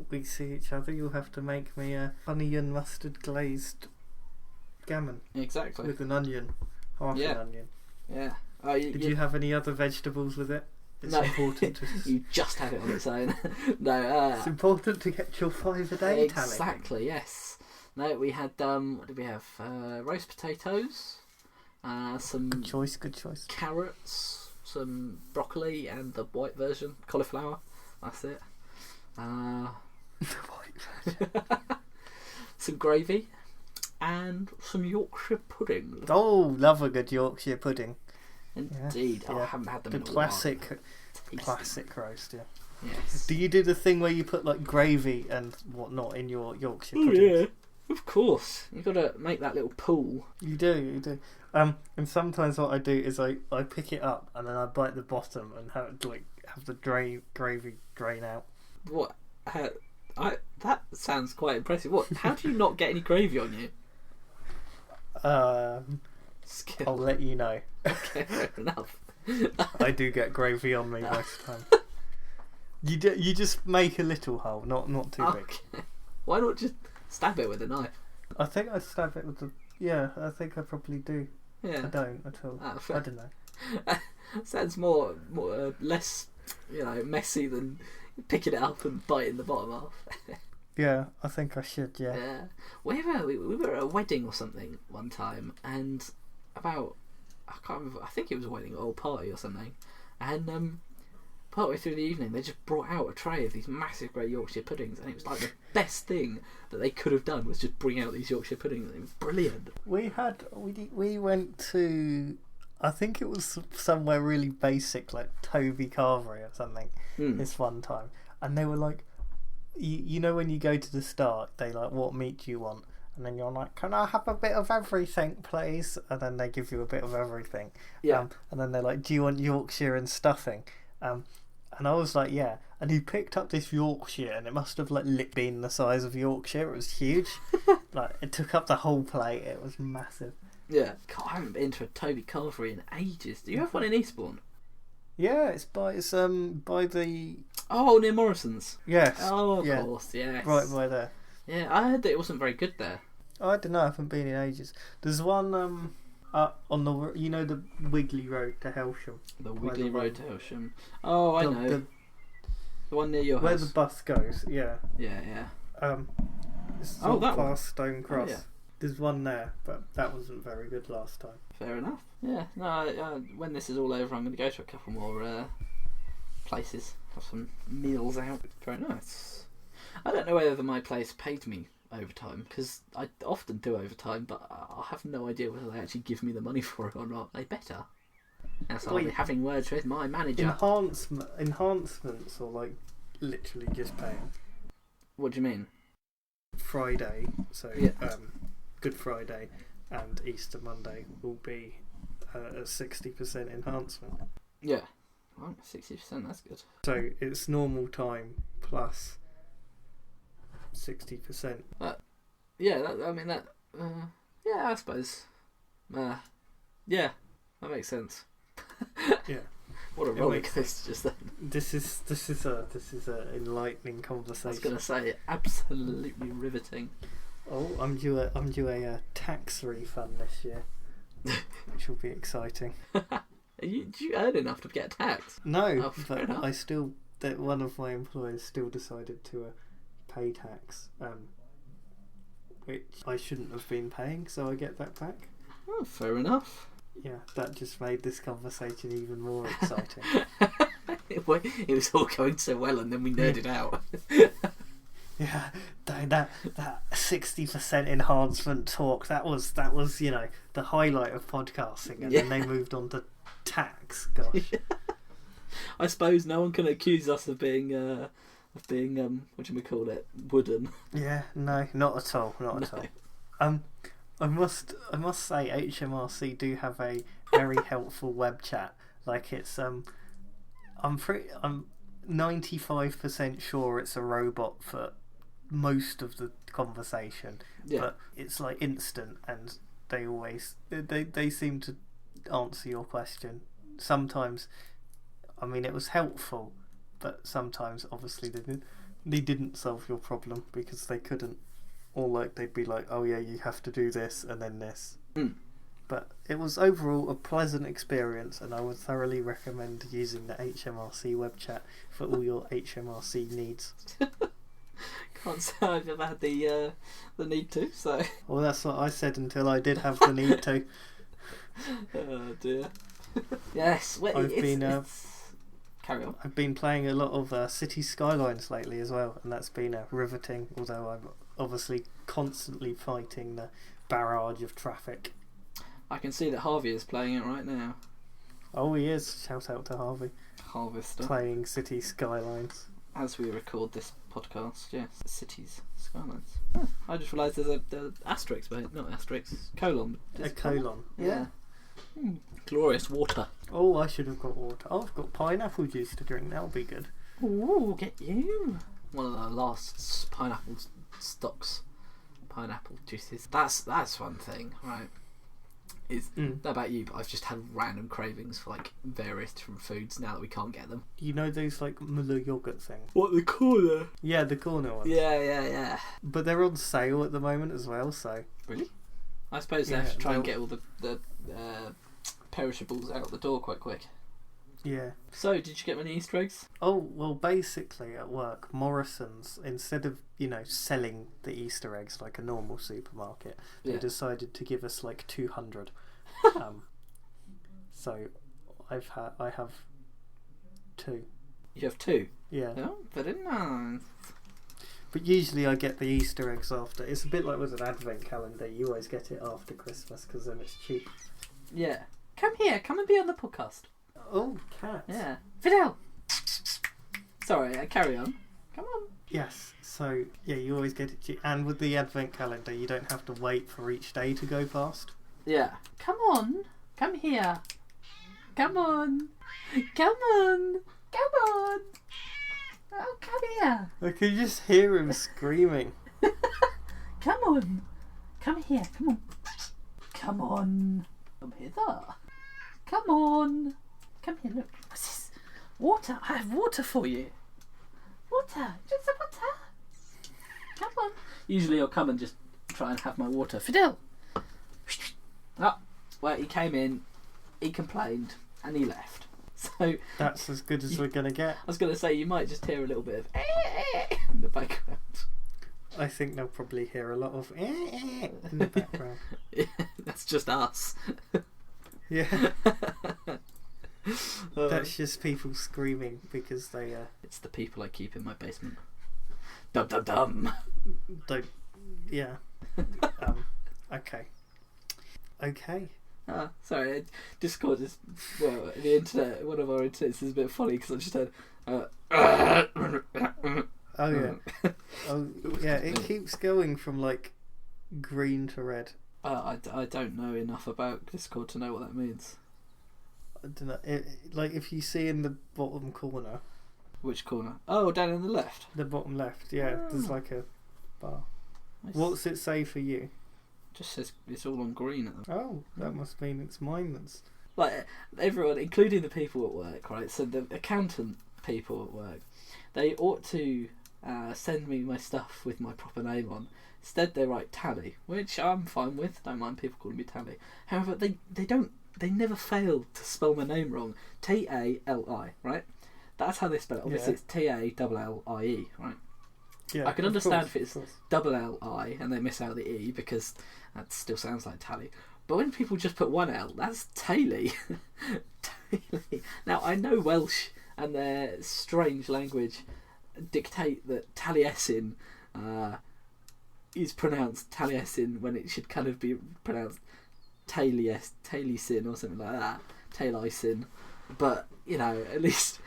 We see each other. You'll have to make me a honey and mustard glazed gammon. Exactly. With an onion, half an onion. Yeah. Did you have any other vegetables with it? It's no. important to You just had it on its own. No. It's important to get your 5 a day, Tallie. Exactly. Yes. No, we had what did we have? Roast potatoes. Some Good choice. carrots, some broccoli, and the white version, cauliflower. That's it. The white version. Some gravy and some Yorkshire pudding. Oh, love a good Yorkshire pudding. Indeed. Yeah. I haven't had them the in a classic while. roast. Yeah. Yes. Do you do the thing where you put like gravy and whatnot in your Yorkshire Oh pudding? yeah. Of course. You've got to make that little pool. You do. And sometimes what I do is I pick it up and then I bite the bottom and have the gravy drain out. What? That sounds quite impressive. What? How do you not get any gravy on you? I'll let you know. Okay, fair enough. I do get gravy on me most of the time. You just make a little hole, not too big. Why not just stab it with a knife? I think I stab it with the. Yeah, I think I probably do. Yeah. I don't at all. I don't know. Sounds less, messy than picking it up and biting the bottom off. Yeah, I think I should. Yeah. Yeah. We were at a wedding or something one time, and I can't remember. I think it was a wedding or a party or something, and partway through the evening they just brought out a tray of these massive Great Yorkshire puddings, and it was like the best thing that they could have done was just bring out these Yorkshire puddings. It was brilliant. We went to, I think it was somewhere really basic like Toby Carvery or something this one time, and they were like, you know when you go to the start they like, what meat do you want, and then you're like, can I have a bit of everything please, and then they give you a bit of everything. And then they're like, do you want Yorkshire and stuffing? And I was like, yeah. And he picked up this Yorkshire, and it must have been the size of Yorkshire. It was huge. It took up the whole plate. It was massive. Yeah. God, I haven't been to a Toby Carvery in ages. Do you have one in Eastbourne? Yeah, it's by the. Oh, near Morrison's. Yes. Oh, of course. Yes. Right by there. Yeah, I heard that it wasn't very good there. I don't know. I haven't been in ages. There's one on the the Wiggly Road to Helsham. The Wiggly Road to Helsham. Oh, I know. The one near your house. Where the bus goes. Yeah. Yeah. It's that past Stone Cross. Oh, yeah. There's one there, but that wasn't very good last time. Fair enough. Yeah. No. When this is all over, I'm going to go to a couple more places. Have some meals out. Very nice. I don't know whether my place paid me overtime, because I often do overtime, but I have no Idea whether they actually give me the money for it or not. They better. And so I'll be having words with my manager. Enhancements, or literally just paying. What do you mean? Friday, so Good Friday and Easter Monday will be a 60% enhancement. Yeah. Well, 60%, that's good. So it's normal time plus 60%. Yeah, I suppose. Yeah, that makes sense. Yeah. What a roller coaster just then. This is a enlightening conversation. I was going to say, absolutely riveting. Oh, I'm due a tax refund this year, which will be exciting. Do you earn enough to get tax? No, but I still. One of my employers still decided to pay tax, which I shouldn't have been paying, so I get that back. Oh, fair enough. Yeah, that just made this conversation even more exciting. It was all going so well, and then we nerded out. Yeah, that 60% enhancement talk. That was the highlight of podcasting, and then they moved on to tax. Gosh. I suppose no one can accuse us of being what do we call it, wooden. Yeah, no, not at all. I must say HMRC do have a very helpful web chat. It's I'm 95% sure it's a robot for most of the conversation, but it's instant, and they always they seem to answer your question. Sometimes, I mean, it was helpful but sometimes obviously they didn't solve your problem because they couldn't, or like they'd be like, oh yeah, you have to do this and then this. But it was overall a pleasant experience, and I would thoroughly recommend using the HMRC web chat for all your HMRC needs. Can't say I've ever had the need to. So. Well, that's what I said until I did have the need to. Oh dear. Yes. Carry on. I've been playing a lot of City Skylines lately as well, and that's been riveting. Although I'm obviously constantly fighting the barrage of traffic. I can see that Harvey is playing it right now. Oh, he is. Shout out to Harvey. Harvester. Playing City Skylines. As we record this podcast, yes. Cities, Skylines. Oh, I just realised there's a asterisk, but not asterisk, colon. A colon. Yeah. Glorious water. Oh, I should have got water. Oh, I've got pineapple juice to drink. That'll be good. Ooh, get you. One of the last pineapple stocks. Pineapple juices. That's one thing, right? Not about you, but I've just had random cravings for like various different foods now that we can't get them. You know those like Muller yogurt things? What, the corner? Yeah, the corner ones. Yeah. But they're on sale at the moment as well, so... Really? I suppose they have to try and get all the perishables out the door quite quick. Yeah. So, did you get many Easter eggs? Oh, well, basically at work, Morrison's, instead of, selling the Easter eggs like a normal supermarket, they decided to give us like 200. So I have 2. You have 2? Yeah. Oh, very nice. But usually I get the Easter eggs after. It's a bit like with an advent calendar. You always get it after Christmas because then it's cheap. Yeah. Come here. Come and be on the podcast. Oh, cat. Yeah. Fidel! Sorry, carry on. Come on. Yes. So, yeah, you always get it cheap. And with the advent calendar, you don't have to wait for each day to go past. Yeah. Come on. Come here. Come on. Come on. Come on. Oh, come here. I can just hear him screaming. Come on. Come here. Come on. Come on. Come hither. Come on. Come here, look. What's this? Water. I have water for you. Water. Just some water. Come on. Usually he'll come and just try and have my water. Fidel. Oh, well, he came in, he complained, and he left. So that's as good as we're going to get. I was going to say, you might just hear a little bit of in the background. I think they'll probably hear a lot of in the background. Yeah, that's just us. Yeah. That's just people screaming because they... It's the people I keep in my basement. Dum dum dum. Don't... Yeah. Okay. Sorry, Discord is... Well, the internet, one of our internets is a bit funny because I just had... Oh, yeah. Oh, yeah, it keeps going from, like, green to red. I don't know enough about Discord to know what that means. I don't know. Like, if you see in the bottom corner... Which corner? Oh, down in the left. The bottom left, yeah. Oh. There's like a bar. What's it say for you? Just says it's all on green at them. Oh, that must mean it's mine that's... Like, everyone, including the people at work, right? So the accountant people at work, they ought to send me my stuff with my proper name on. Instead they write Tallie, which I'm fine with. Don't mind people calling me Tallie. However, they never fail to spell my name wrong. Tallie, right? That's how they spell it. Obviously it's Tallie, right? Yeah, I can understand if it's Li and they miss out the E because that still sounds like Tallie. But when people just put one L, that's Tallie. Tallie. Now, I know Welsh and their strange language dictate that Tallieism is pronounced Tallieism when it should kind of be pronounced Tallieism or something like that. Tallieism. But, at least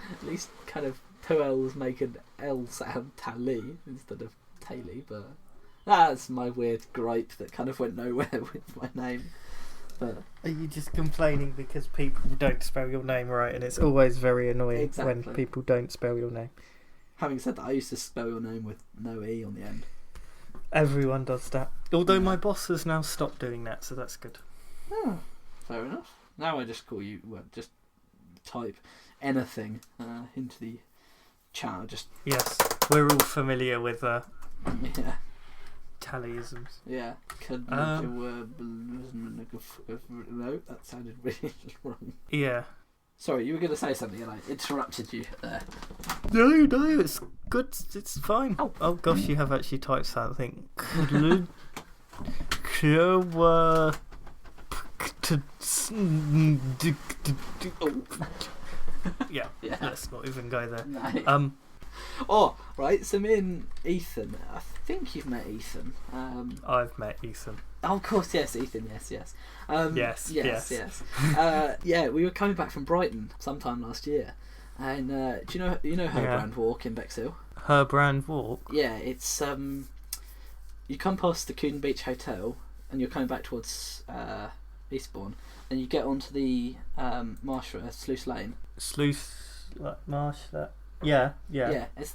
kind of 2 L's make an L sound Tallie instead of Tallie, but that's my weird gripe that kind of went nowhere with my name. But are you just complaining because people don't spell your name right, and it's always very annoying when people don't spell your name? Having said that, I used to spell your name with no E on the end. Everyone does that. Although my boss has now stopped doing that, so that's good. Oh, fair enough. Now I just call you, just type anything into the channel. Just Yes, we're all familiar with yeah, Tallieisms. yeah. No, that sounded really wrong. Yeah. Sorry, you were going to say something and I interrupted you there. No, it's good. It's fine. Oh gosh, you have actually typed something. Yeah, let's not even go there. No. Oh, right, so me and Ethan, I think you've met Ethan. I've met Ethan. Oh, of course, yes, Ethan, yes. Yes. Yeah, we were coming back from Brighton sometime last year. And do you know Herbrand Walk in Bexhill? Herbrand Walk? Yeah, it's you come past the Coon Beach Hotel and you're coming back towards Eastbourne, and you get onto the marsh, Sluice Lane. Sluice marsh, that? Yeah. Yeah, it's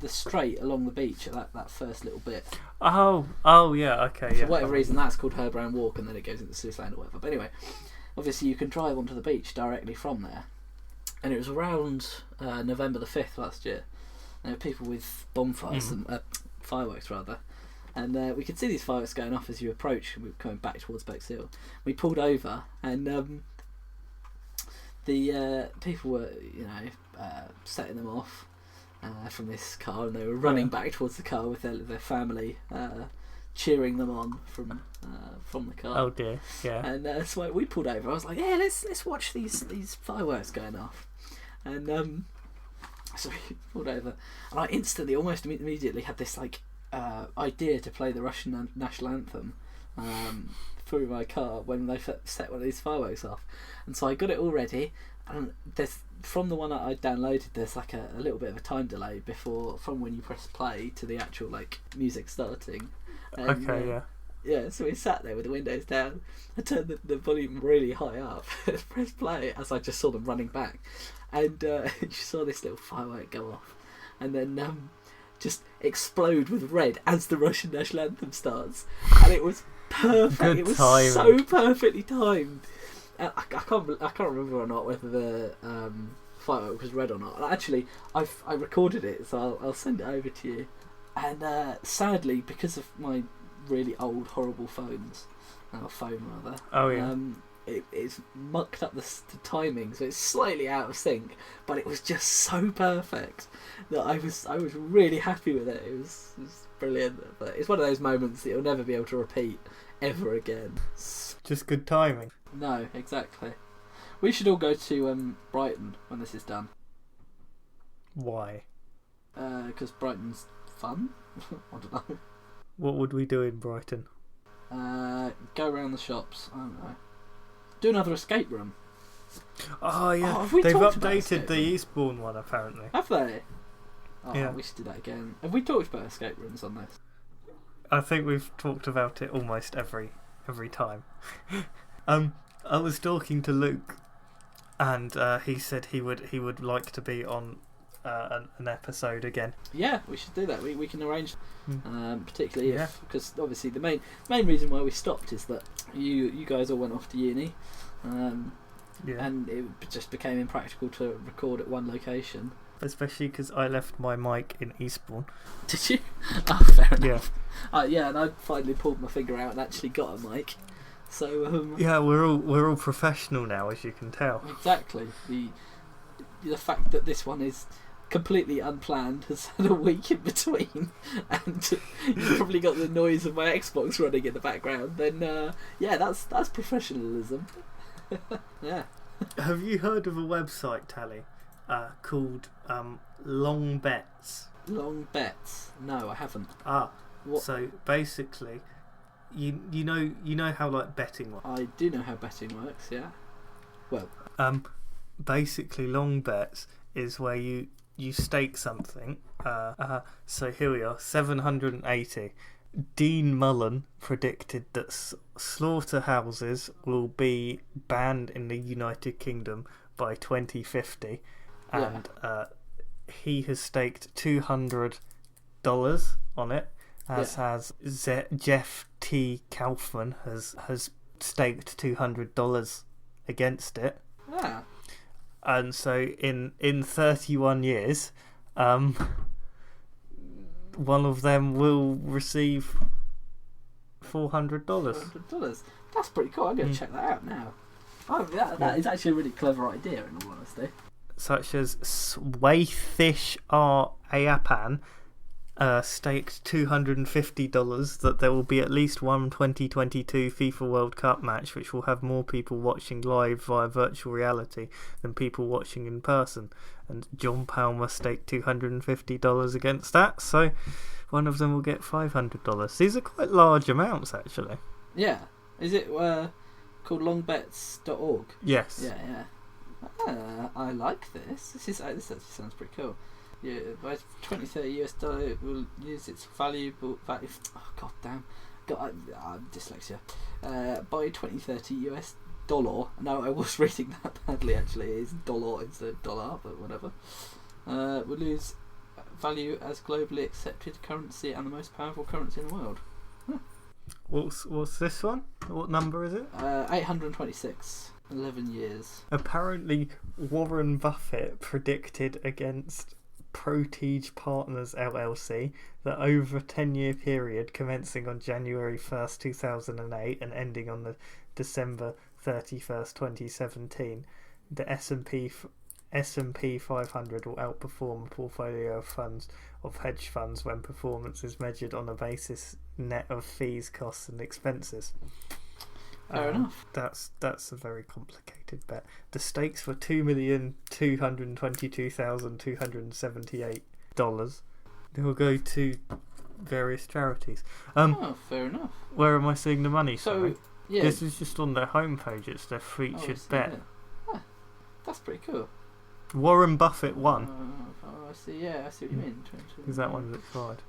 the straight along the beach at that first little bit. Oh yeah, okay, yeah. For whatever reason, that's called Herbrand Walk, and then it goes into Sluice Lane or whatever. But anyway, obviously you can drive onto the beach directly from there. And it was around November the 5th last year. There were people with bonfires and fireworks rather. And we could see these fireworks going off as you approach. We were coming back towards Bexhill. We pulled over, and the people were, setting them off from this car, and they were running back towards the car with their family, cheering them on from the car. Oh dear, yeah. And so we pulled over. I was like, yeah, let's watch these fireworks going off. And so we pulled over, and I instantly, almost immediately, had this idea to play the Russian national anthem through my car when they set one of these fireworks off. And so I got it all ready, and there's, from the one that I downloaded, there's like a little bit of a time delay from when you press play to the actual music starting. And, okay, yeah. Yeah, so we sat there with the windows down. I turned the volume really high up and pressed play as I just saw them running back. And you saw this little firework go off and then just explode with red as the Russian national anthem starts. And it was perfect. Good it was timing. So perfectly timed. I can't remember or not whether the firework was red or not. And actually, I recorded it, so I'll send it over to you. And sadly, because of my really old, horrible phone rather. Oh yeah. It's mucked up the timing, so it's slightly out of sync. But it was just so perfect that I was really happy with it. It was brilliant. But it's one of those moments that you'll never be able to repeat ever again. Just good timing. No, exactly. We should all go to Brighton when this is done. Why? Because Brighton's fun. I don't know. What would we do in Brighton? Go around the shops. I don't know. Do another escape room. Oh yeah, have we they've talked about updated escape the room? Eastbourne one apparently. Have they? Oh, Yeah. we should do that again. Have we talked about escape rooms on this? I think we've talked about it almost every time. I was talking to Luke, and he said he would like to be on an episode again. Yeah, we should do that. We can arrange, particularly Yeah. because obviously the main reason why we stopped is that you guys all went off to uni, and it just became impractical to record at one location. Especially because I left my mic in Eastbourne. Did you? Oh, fair enough. Yeah, and I finally pulled my finger out and actually got a mic. So yeah, we're all professional now, as you can tell. Exactly. The fact that this one is completely unplanned, has had a week in between, and you've probably got the noise of my Xbox running in the background, then yeah, that's professionalism. Yeah. Have you heard of a website, Tallie, called Long Bets? Long Bets? No, I haven't. What? So basically, you know how betting works. I do know how betting works. Yeah. Well. Basically, long bets is where you stake something. So here we are, 780. Dean Mullen predicted that slaughterhouses will be banned in the United Kingdom by 2050, and he has staked $200 on it. As has Jeff T. Kaufman has staked $200 against it. Yeah. And so in 31 years, one of them will receive $400. $400. That's pretty cool. I'm going to check that out now. That is actually a really clever idea, in all honesty. Such as Swaythish R. Ayapan staked $250 that there will be at least one 2022 FIFA World Cup match which will have more people watching live via virtual reality than people watching in person. And John Palmer staked $250 against that, so one of them will get $500. These are quite large amounts, actually. Yeah. Is it called longbets.org? Yes. Yeah. I like this. This actually sounds pretty cool. Yeah, by 2030 US dollar, it will use its valuable value. Oh, god damn. I'm dyslexia. By 2030 US dollar. No, I was reading that badly actually. It is dollar instead of dollar, but whatever. Will lose value as globally accepted currency and the most powerful currency in the world. What's this one? What number is it? 826. 11 years. Apparently, Warren Buffett predicted against Proteage Partners LLC that over a 10-year period commencing on January 1st, 2008 and ending on the December 31st, 2017, the S&P 500 will outperform a portfolio of hedge funds when performance is measured on a basis net of fees, costs and expenses. Fair enough. That's a very complicated bet. The stakes were $2,222,278. They will go to various charities. Fair enough. Where am I seeing the money? So, yeah. This is just on their homepage. It's their featured bet. Yeah. That's pretty cool. Warren Buffett won. I see. Yeah, I see what you mean. Is that one that's expired?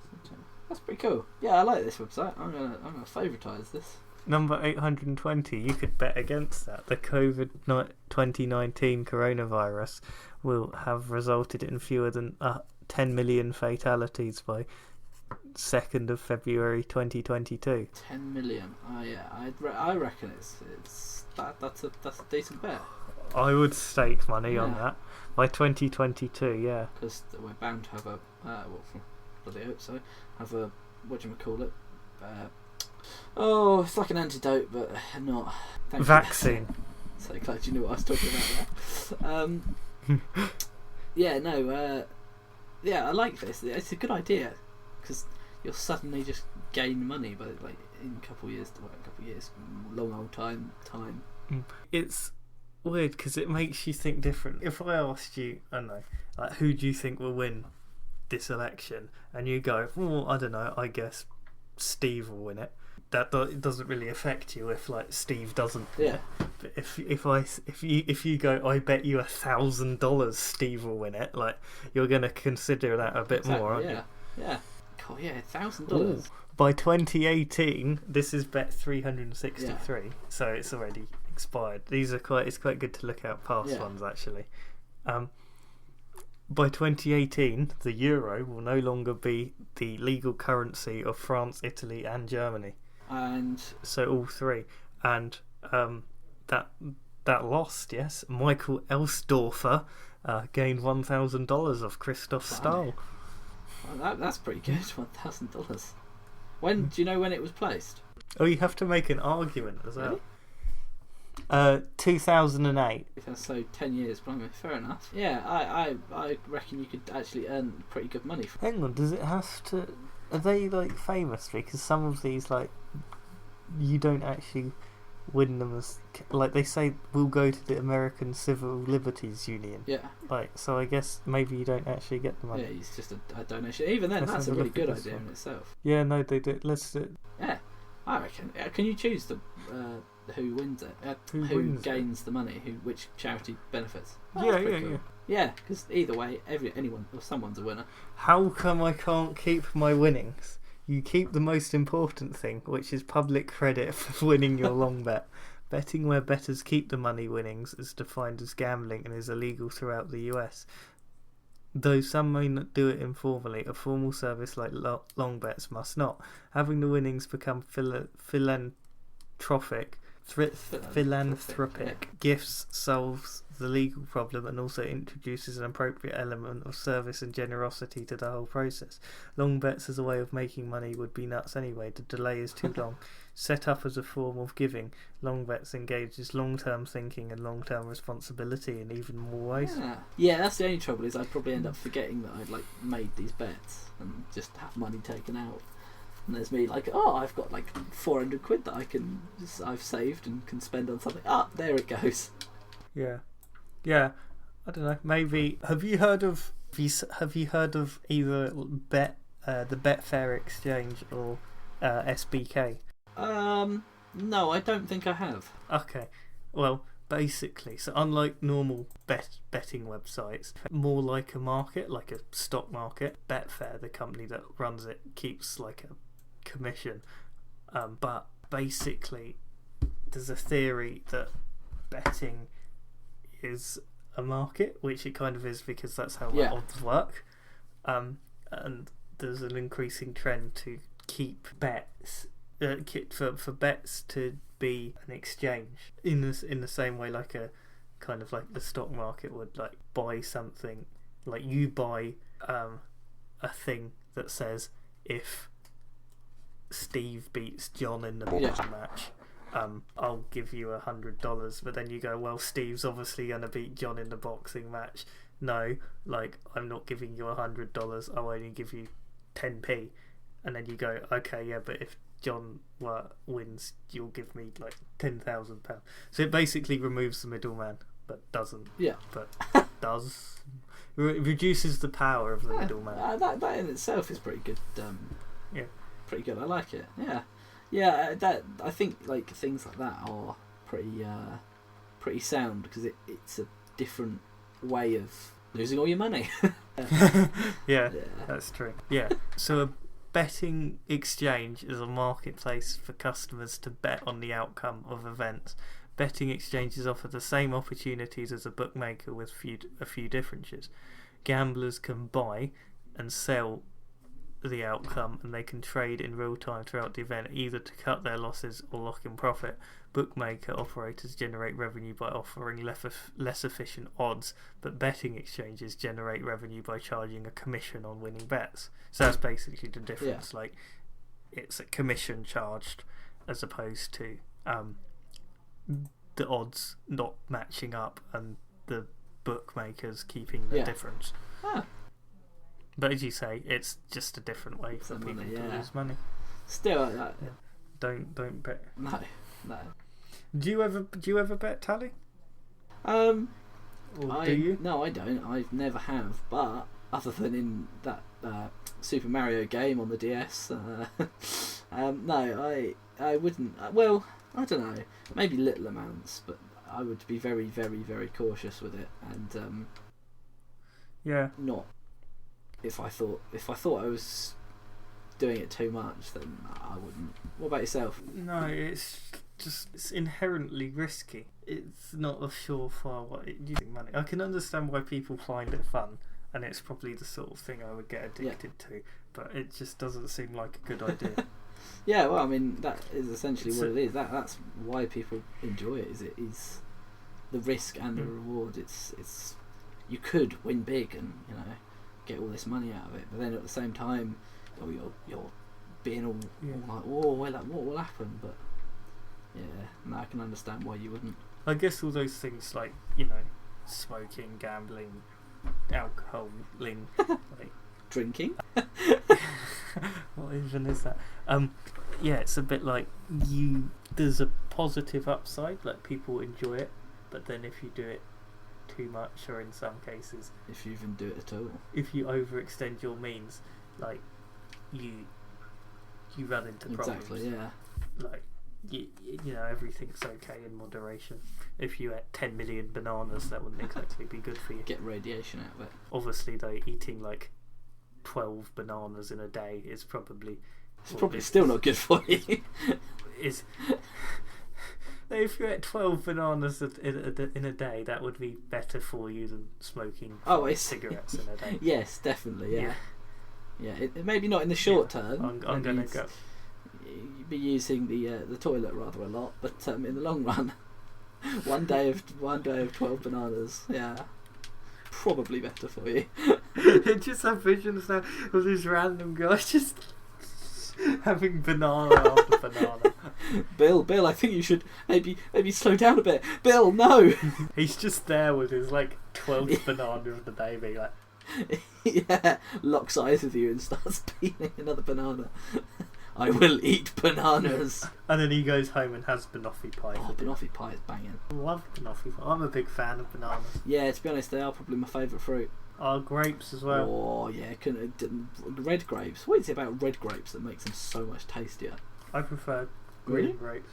That's pretty cool. Yeah, I like this website. I'm gonna favoritise this. Number 820, you could bet against that. The COVID-2019 coronavirus will have resulted in fewer than 10 million fatalities by 2nd of February 2022. 10 million. Oh yeah, I reckon that's a decent bet. I would stake money on that by 2022. Yeah, because we're bound to have a bloody hope so. Have a whatchamacallit. It's like an antidote, but not. Vaccine. So glad you knew what I was talking about there. I like this. It's a good idea because you'll suddenly just gain money, but like in a couple of years, long old time. It's weird because it makes you think different. If I asked you, I don't know, like who do you think will win this election, and you go, well, I don't know, I guess Steve will win it. That it doesn't really affect you if like Steve doesn't. Yeah. But if you go, I bet you $1,000 Steve will win it. Like you're gonna consider that a bit more, aren't you? Yeah. Cool. Yeah, $1,000. By 2018, this is bet 363, so it's already expired. These are it's quite good to look out past ones actually. By 2018, the euro will no longer be the legal currency of France, Italy, and Germany. And so all three, and that lost. Yes, Michael Elsdorfer gained $1,000 off Christoph Stahl. Well, that's pretty good. $1,000. When do you know when it was placed? Oh, you have to make an argument as well. Really? 2008. So 10 years, blimey, fair enough. Yeah, I reckon you could actually earn pretty good money. Hang on, does it have to? Are they like famous? Because some of these like you don't actually win them as like they say we'll go to the American Civil Liberties Union. Yeah. Like so, I guess maybe you don't actually get the money. Yeah, it's just a donation. Even then, that's a really good idea in itself. Yeah, no, they do. Let's do it. Yeah, I reckon. Can you choose who wins it? Who gains the money? Which charity benefits? Yeah, because either way, anyone or someone's a winner. How come I can't keep my winnings? You keep the most important thing, which is public credit for winning your long bet. Betting where bettors keep the money winnings is defined as gambling and is illegal throughout the US. Though some may not do it informally, a formal service like long bets must not. Having the winnings become philanthropic gifts solves the legal problem and also introduces an appropriate element of service and generosity to the whole process. Long bets as a way of making money would be nuts anyway. The delay is too long. Set up as a form of giving, long bets engages long-term thinking and long-term responsibility in even more ways. Yeah, that's the only trouble, is I'd probably end up forgetting that I'd like made these bets and just have money taken out. And there's me like, oh, I've got like 400 quid that I've saved and can spend on something. Ah, there it goes. Yeah. I don't know. Maybe have you heard of either the Betfair Exchange or SBK? No, I don't think I have. Okay. Well, basically, so unlike normal betting websites, more like a market, like a stock market. Betfair, the company that runs it, keeps like a commission. But basically, there's a theory that betting is a market, which it kind of is because that's how odds work. And there's an increasing trend to keep bets, for bets to be an exchange in the same way, like a kind of like the stock market would like buy something, like you buy a thing that says if Steve beats John in the boxing match, I'll give you $100. But then you go, well, Steve's obviously going to beat John in the boxing match. No, like I'm not giving you $100. I'll only give you 10p. And then you go, okay, yeah, but if John wins, you'll give me like £10,000. So it basically removes the middleman, but doesn't. Yeah. But does. It reduces the power of the middleman. That in itself is pretty good. Yeah. Pretty good. I like it. Yeah. That I think like things like that are pretty sound because it's a different way of losing all your money. Yeah, that's true. Yeah. So a betting exchange is a marketplace for customers to bet on the outcome of events. Betting exchanges offer the same opportunities as a bookmaker with a few differences. Gamblers can buy and sell the outcome, and they can trade in real time throughout the event, either to cut their losses or lock in profit. Bookmaker operators generate revenue by offering less efficient odds, but betting exchanges generate revenue by charging a commission on winning bets. So that's basically the difference. Like, it's a commission charged as opposed to the odds not matching up and the bookmakers keeping the difference. But as you say, it's just a different way for people to lose money. Still, don't bet. No. Do you ever bet, Tallie? Do you? No, I don't. I never have. But other than in that Super Mario game on the DS, no, I wouldn't. Well, I don't know. Maybe little amounts, but I would be very, very, very cautious with it, and not. If I thought I was doing it too much, then I wouldn't. What about yourself? No, it's inherently risky. It's not a surefire way using money. I can understand why people find it fun, and it's probably the sort of thing I would get addicted to, but it just doesn't seem like a good idea. Yeah, well, I mean, that is essentially what it is. That's why people enjoy it. It is the risk and the reward. It's you could win big and get all this money out of it, but then at the same time, you're being all like, oh, well, what will happen? But I can understand why you wouldn't. I guess all those things like smoking, gambling, alcoholing, like drinking. What even is that? It's a bit like there's a positive upside, like people enjoy it, but then if you do it too much, or in some cases, if you even do it at all, if you overextend your means, like you run into problems. Exactly. Yeah. Like everything's okay in moderation. If you ate 10 million bananas, that wouldn't exactly be good for you. Get radiation out of it. Obviously, though, eating like 12 bananas in a day is probably still not good for you. If you ate 12 bananas in a day, that would be better for you than smoking cigarettes in a day. Yes, definitely. Yeah. It maybe not in the short term. I'm gonna go. You'd be using the toilet rather a lot, but in the long run. One day of 12 bananas. Yeah, probably better for you. I just have visions now of these random guys just having banana after banana. Bill, I think you should maybe slow down a bit. Bill, no. He's just there with his like 12th banana of the day, being like, yeah, locks eyes with you and starts peeling another banana. I will eat bananas. and then he goes home and has banoffee pie. Oh, banoffee pie is banging. I love banoffee pie. I'm a big fan of bananas. Yeah, to be honest, they are probably my favourite fruit. Grapes as well. Oh yeah, red grapes. What is it about red grapes that makes them so much tastier? I prefer green grapes.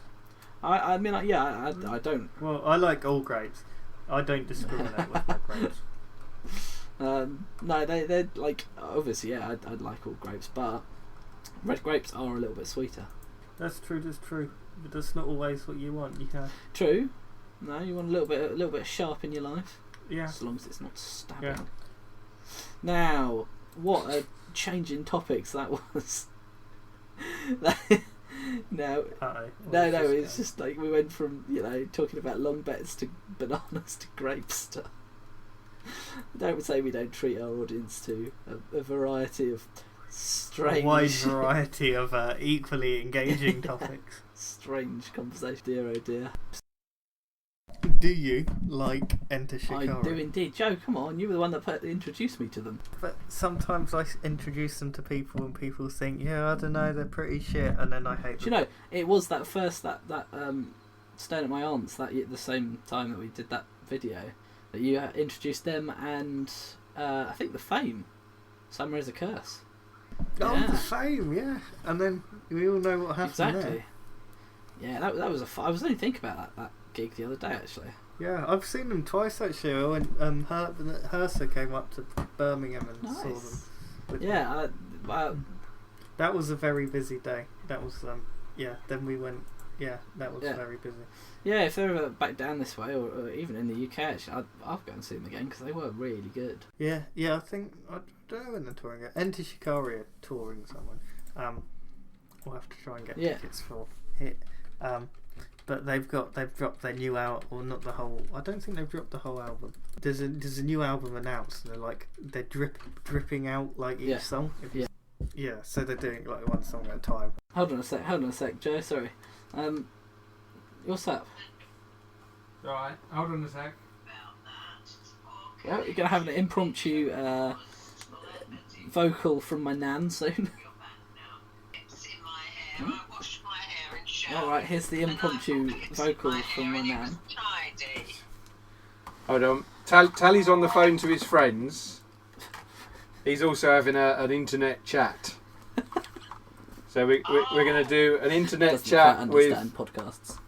I mean, I don't. Well, I like all grapes. I don't discriminate with my grapes. No, they're like, obviously, yeah, I'd like all grapes, but red grapes are a little bit sweeter. That's true. But that's not always what you want. You can. True. No, you want a little bit of sharp in your life. Yeah. As long as it's not stabbing. Yeah. Now, what a change in topics that was. No, it's just like we went from, talking about long bets to bananas to grapes to... Don't say we don't treat our audience to a variety of strange... A wide variety of equally engaging topics. Strange conversation, dear oh dear. Do you like Enter Shikari? I do indeed. Joe, come on, you were the one that introduced me to them. But sometimes I introduce them to people and people think, yeah, I don't know, they're pretty shit, and then I hate them. Do you know, it was that first, that staying at my aunt's, the same time that we did that video, that you introduced them and I think the Fame, Summer is a Curse. Oh, yeah. the Fame, yeah. And then we all know what happened exactly. There. Yeah, that was I was only thinking about that gig the other day, actually. Yeah, I've seen them twice actually. When Hirsa came up to Birmingham and saw them. Yeah, that was a very busy day. That was Then we went. Yeah, that was very busy. Yeah, if they're ever back down this way, or even in the UK, actually, I'll go and see them again because they were really good. Yeah. I think I don't know when they're touring. Enter Shikari are touring someone. We'll have to try and get tickets for it. But they've dropped their new album, or not the whole. I don't think they've dropped the whole album. There's a new album announced, and they're dripping out like each song. Yeah. So they're doing like one song at a time. Hold on a sec, Joe. Sorry. What's up? Right. Hold on a sec. Well, you're gonna have an impromptu vocal from my nan soon. Alright, here's the impromptu vocal from my nan. Hold on. Tallie's on the phone to his friends. He's also having an internet chat. So we're going to do an internet chat with... podcasts.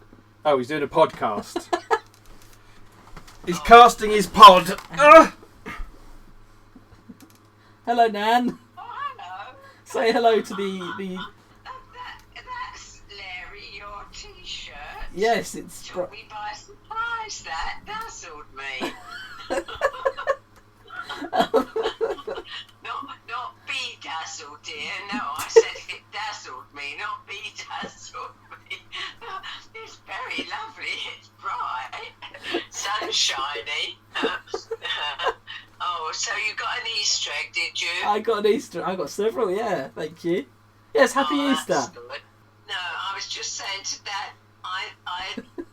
Oh, he's doing a podcast. He's casting his pod. Hello, Nan. Oh, hello. Say hello to the... That's Larry, your t-shirt. Yes, it's... Took me by surprise, that dazzled me. Not bedazzled, dear. No, I said it dazzled me, not bedazzled me. It's very lovely. It's bright, sunshiny. Oh, so you got an Easter egg, did you? I got an Easter. I got several. Yeah, thank you. Yes, happy Easter. That's good. No, I was just saying to Dad, I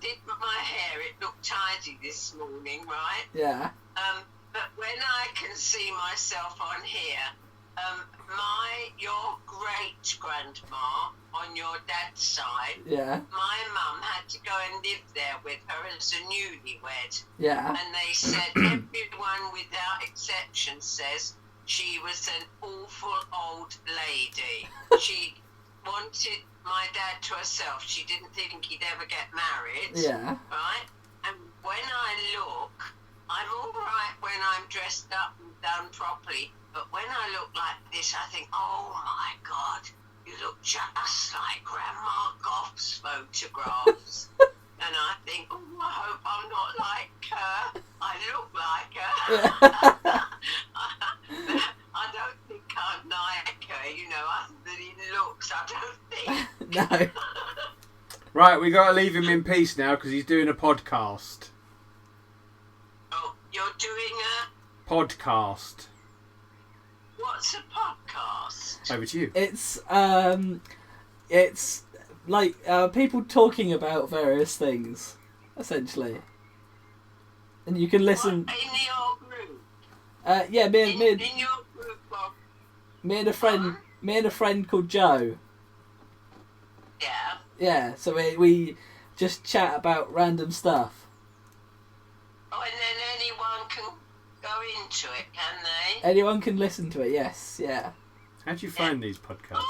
did my hair. It looked tidy this morning, right? Yeah. But when I can see myself on here, your great grandma on your dad's side, yeah, my mum had to go and live there with her as a newlywed. Yeah. And they said everyone without exception says she was an awful old lady. She wanted my dad to herself. She didn't think he'd ever get married. Yeah. Right? And when I look, I'm all right when I'm dressed up and done properly, but when I look like this, I think, oh my God, you look just like Grandma Goff's photographs. And I think, oh, I hope I'm not like her. I look like her. I don't think I'm like her, other than in looks, I don't think. No. Right, we got to leave him in peace now because he's doing a podcast. Oh, you're doing a... Podcast. What's a podcast? Over to you. It's like people talking about various things, essentially, and you can listen. What, in your group? Yeah, In your group of... me and a friend called Joe. Yeah. Yeah, so we just chat about random stuff. Oh, and then anyone can go into it, can they? Anyone can listen to it. Yes, yeah. How do you find these podcasts?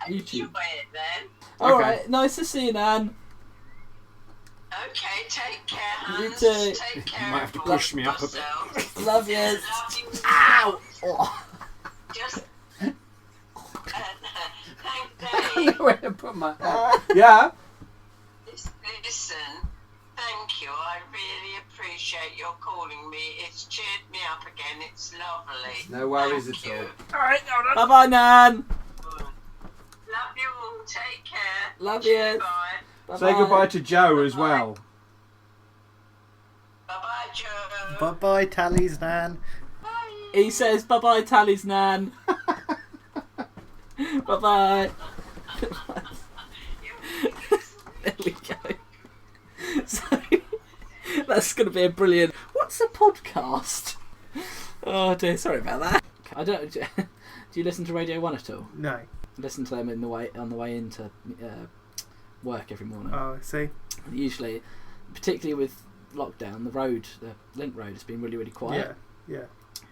YouTube. Enjoy it then. All Okay. right, nice to see you, Nan. Okay, take care, You Hans. too. Take care. You might have to of push me up a bit. yourself. Love you. Love you. Ow! Oh. Just thank I Dave. don't know where to put my Yeah. Listen, thank you. I really appreciate your calling me. It's cheered me up again. It's lovely. No worries Thank at all. you. Bye bye, Nan. Love you all. Take care. Love you. Bye. Bye-bye. Say goodbye to Joe as well. Bye-bye, Joe. Bye bye, Tallie's Nan. Bye. He says bye bye, Tallie's Nan. Bye bye. There we go. So that's going to be a brilliant. What's a podcast? Oh dear, sorry about that. I don't. Do you listen to Radio 1 at all? No. Listen to them on the way into work every morning. Oh, I see. Usually, particularly with lockdown, the link road has been really, really quiet. Yeah.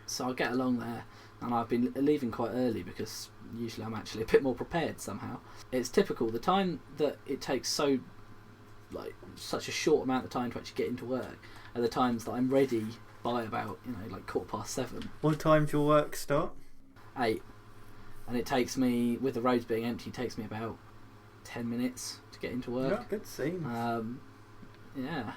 So I'll get along there, and I've been leaving quite early because usually I'm actually a bit more prepared somehow. It's typical. The time that it takes such a short amount of time to actually get into work are the times that I'm ready by about 7:15. What time's your work start? 8. And it takes me, with the roads being empty, it takes me about 10 minutes to get into work. Yeah, good scene. Yeah.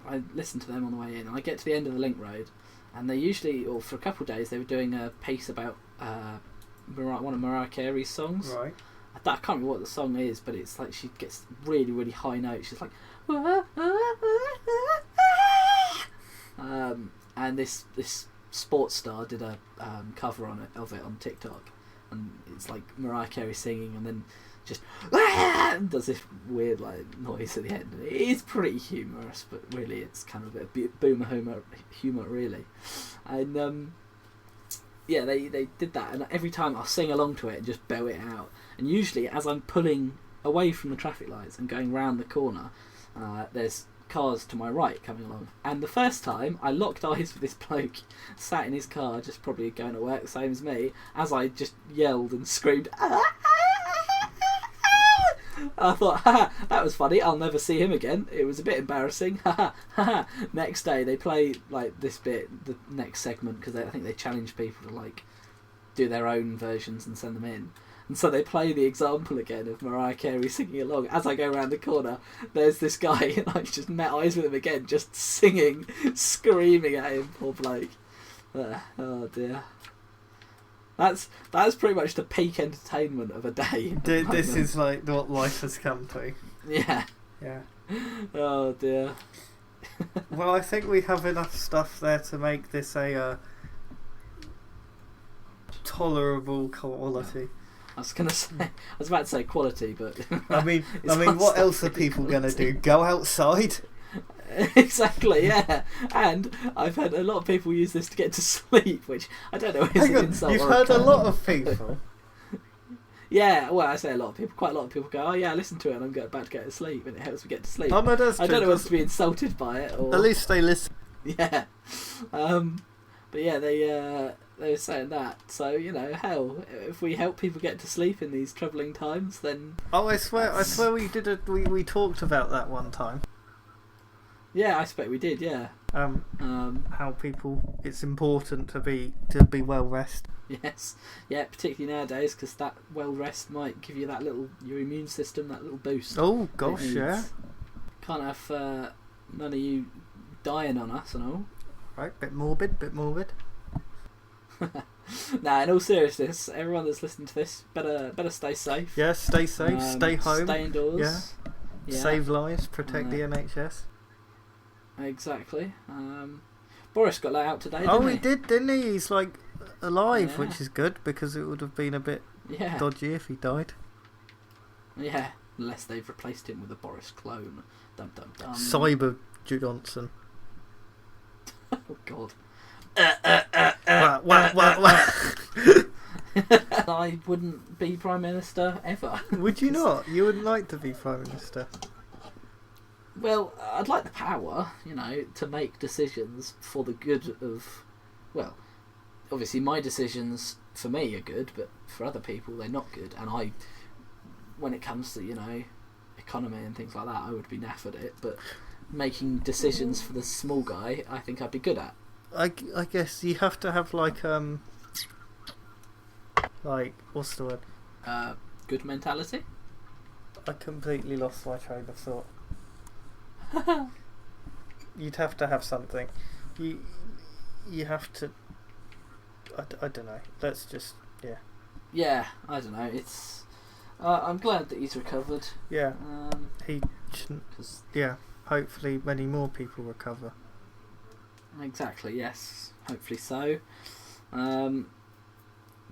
I listen to them on the way in, and I get to the end of the link road, and they usually, or for a couple of days, they were doing a piece about one of Mariah Carey's songs. Right. I can't remember what the song is, but it's like she gets really, really high notes. She's like, and this sports star did a cover of it on TikTok, and it's like Mariah Carey singing, and then just does this weird noise at the end. It is pretty humorous, but really it's kind of a bit of boomer humour really. And yeah, they did that, and every time I'll sing along to it and just belt it out. And usually, as I'm pulling away from the traffic lights and going round the corner, there's cars to my right coming along. And the first time, I locked eyes with this bloke sat in his car, just probably going to work, same as me, as I just yelled and screamed. I thought, haha, that was funny, I'll never see him again. It was a bit embarrassing. Haha. Next day they play this bit, the next segment, because I think they challenge people to do their own versions and send them in. And so they play the example again of Mariah Carey singing along. As I go around the corner, there's this guy, and I just met eyes with him again, just singing, screaming at him, poor bloke. Oh dear. That's pretty much the peak entertainment of a day. This is what life has come to. Yeah. Yeah. Oh dear. Well, I think we have enough stuff there to make this a tolerable quality. I was about to say quality, but I mean, what else are people going to do? Go outside? Exactly, yeah. And I've heard a lot of people use this to get to sleep, which I don't know is Hang an on, insult. you've or heard a term. lot of people. Yeah, well, I say a lot of people. Quite a lot of people go, "Oh yeah, I listen to it, and I'm about to go to sleep, and it helps me get to sleep." Oh, no, that's I true. don't know whether to be insulted by it or At least they listen. yeah. But yeah, they were saying that. So hell, if we help people get to sleep in these troubling times, then Oh, I swear we did we talked about that one time. yeah, I expect we did. Yeah. How it's important to be well rested. Yes, yeah, particularly nowadays, because that well rest might give you your immune system that little boost. Oh gosh, yeah. Can't have none of you dying on us and all. Right, bit morbid. Nah, in all seriousness, everyone that's listening to this better stay safe. Yeah, stay safe, stay home. Stay indoors. Yeah. Yeah. Save lives, protect the NHS. Exactly. Boris got let out today, didn't Oh, he? he did, didn't he? He's like alive, Yeah. which is good because it would have been a bit Yeah. dodgy if he died. Yeah. Unless they've replaced him with a Boris clone. Dum dum dum. Cyber Johnson. Oh God. I wouldn't be Prime Minister ever. Would you not? You wouldn't like to be Prime Minister? Well, I'd like the power, to make decisions for the good of... Well, obviously my decisions for me are good, but for other people they're not good. And when it comes to, economy and things like that, I would be naff at it. But making decisions for the small guy, I think I'd be good at. I guess you have to have like what's the word? Good mentality? I completely lost my train of thought. You'd have to have something. You have to. I don't know. Let's just Yeah, I don't know. It's. I'm glad that he's recovered. Yeah. He shouldn't. Yeah. Hopefully, many more people recover. Exactly. Yes. Hopefully so.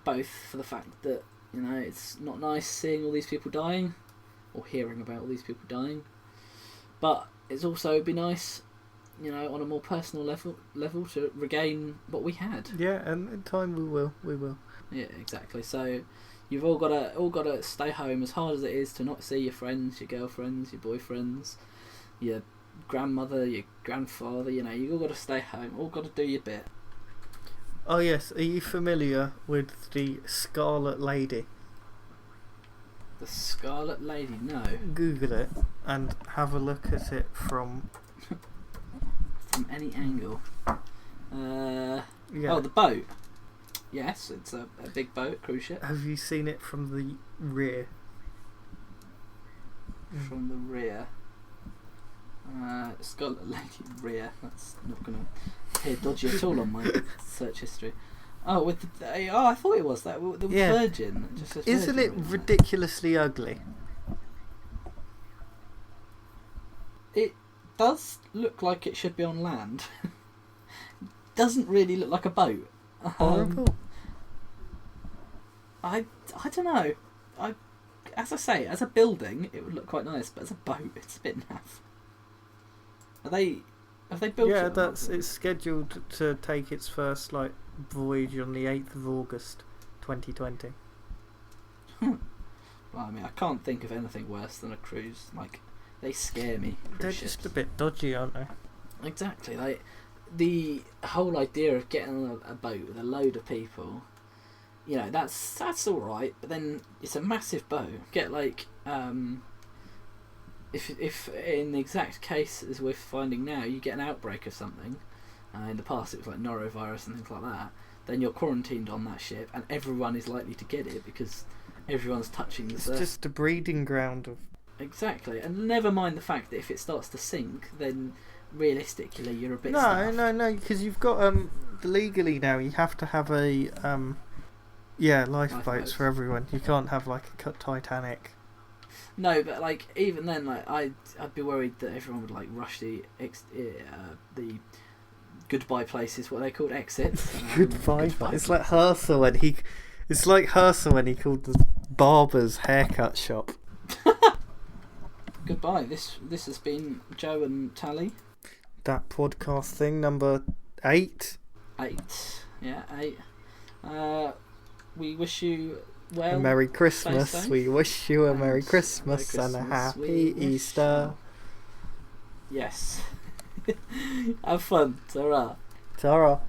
Both for the fact that it's not nice seeing all these people dying, or hearing about all these people dying, but it's also be nice, on a more personal level to regain what we had. Yeah, and in time we will. Yeah, exactly. So you've all got to stay home, as hard as it is to not see your friends, your girlfriends, your boyfriends, your grandmother, your grandfather. You've all got to stay home. All got to do your bit. Oh yes, are you familiar with the Scarlet Lady? The Scarlet Lady, no. Google it and have a look at it from any angle. Yeah. Oh, the boat. Yes, it's a big boat, cruise ship. Have you seen it from the rear? From the rear. Scarlet Lady rear. That's not going to appear dodgy at all on my search history. Oh, with the I thought it was that the Virgin. It just says Isn't Virgin, it ridiculously ugly? It does look like it should be on land. Doesn't really look like a boat. Horrible. I don't know. As I say, as a building, it would look quite nice, but as a boat, it's a bit naff. Have they built it? Yeah, it's scheduled to take its first voyage on the 8th of August 2020. Well, I mean, I can't think of anything worse than a cruise. They scare me. They're just a bit dodgy, aren't they? Exactly. The whole idea of getting on a boat with a load of people, that's all right. But then it's a massive boat. Get if in the exact case as we're finding now, you get an outbreak of something. In the past, it was like norovirus and things like that. Then you're quarantined on that ship, and everyone is likely to get it because everyone's touching the surface. It's just a breeding ground of. Exactly, and never mind the fact that if it starts to sink, then realistically you're a bit. No, because you've got legally now you have to have a lifeboats for everyone. You can't have a Titanic. No, but even then, I'd be worried that everyone would rush the goodbye places. What are they called? Exits. Goodbye. It's like Hirsas when he. It's like Hirsas when he called the barber's haircut shop. Goodbye. This has been Joe and Tallie. That podcast thing, number 8. 8. Yeah, 8. We wish you well. A Merry Christmas. We wish you a Merry Christmas and a Happy Easter. Yes. Have fun. Ta-ra. Ta-ra.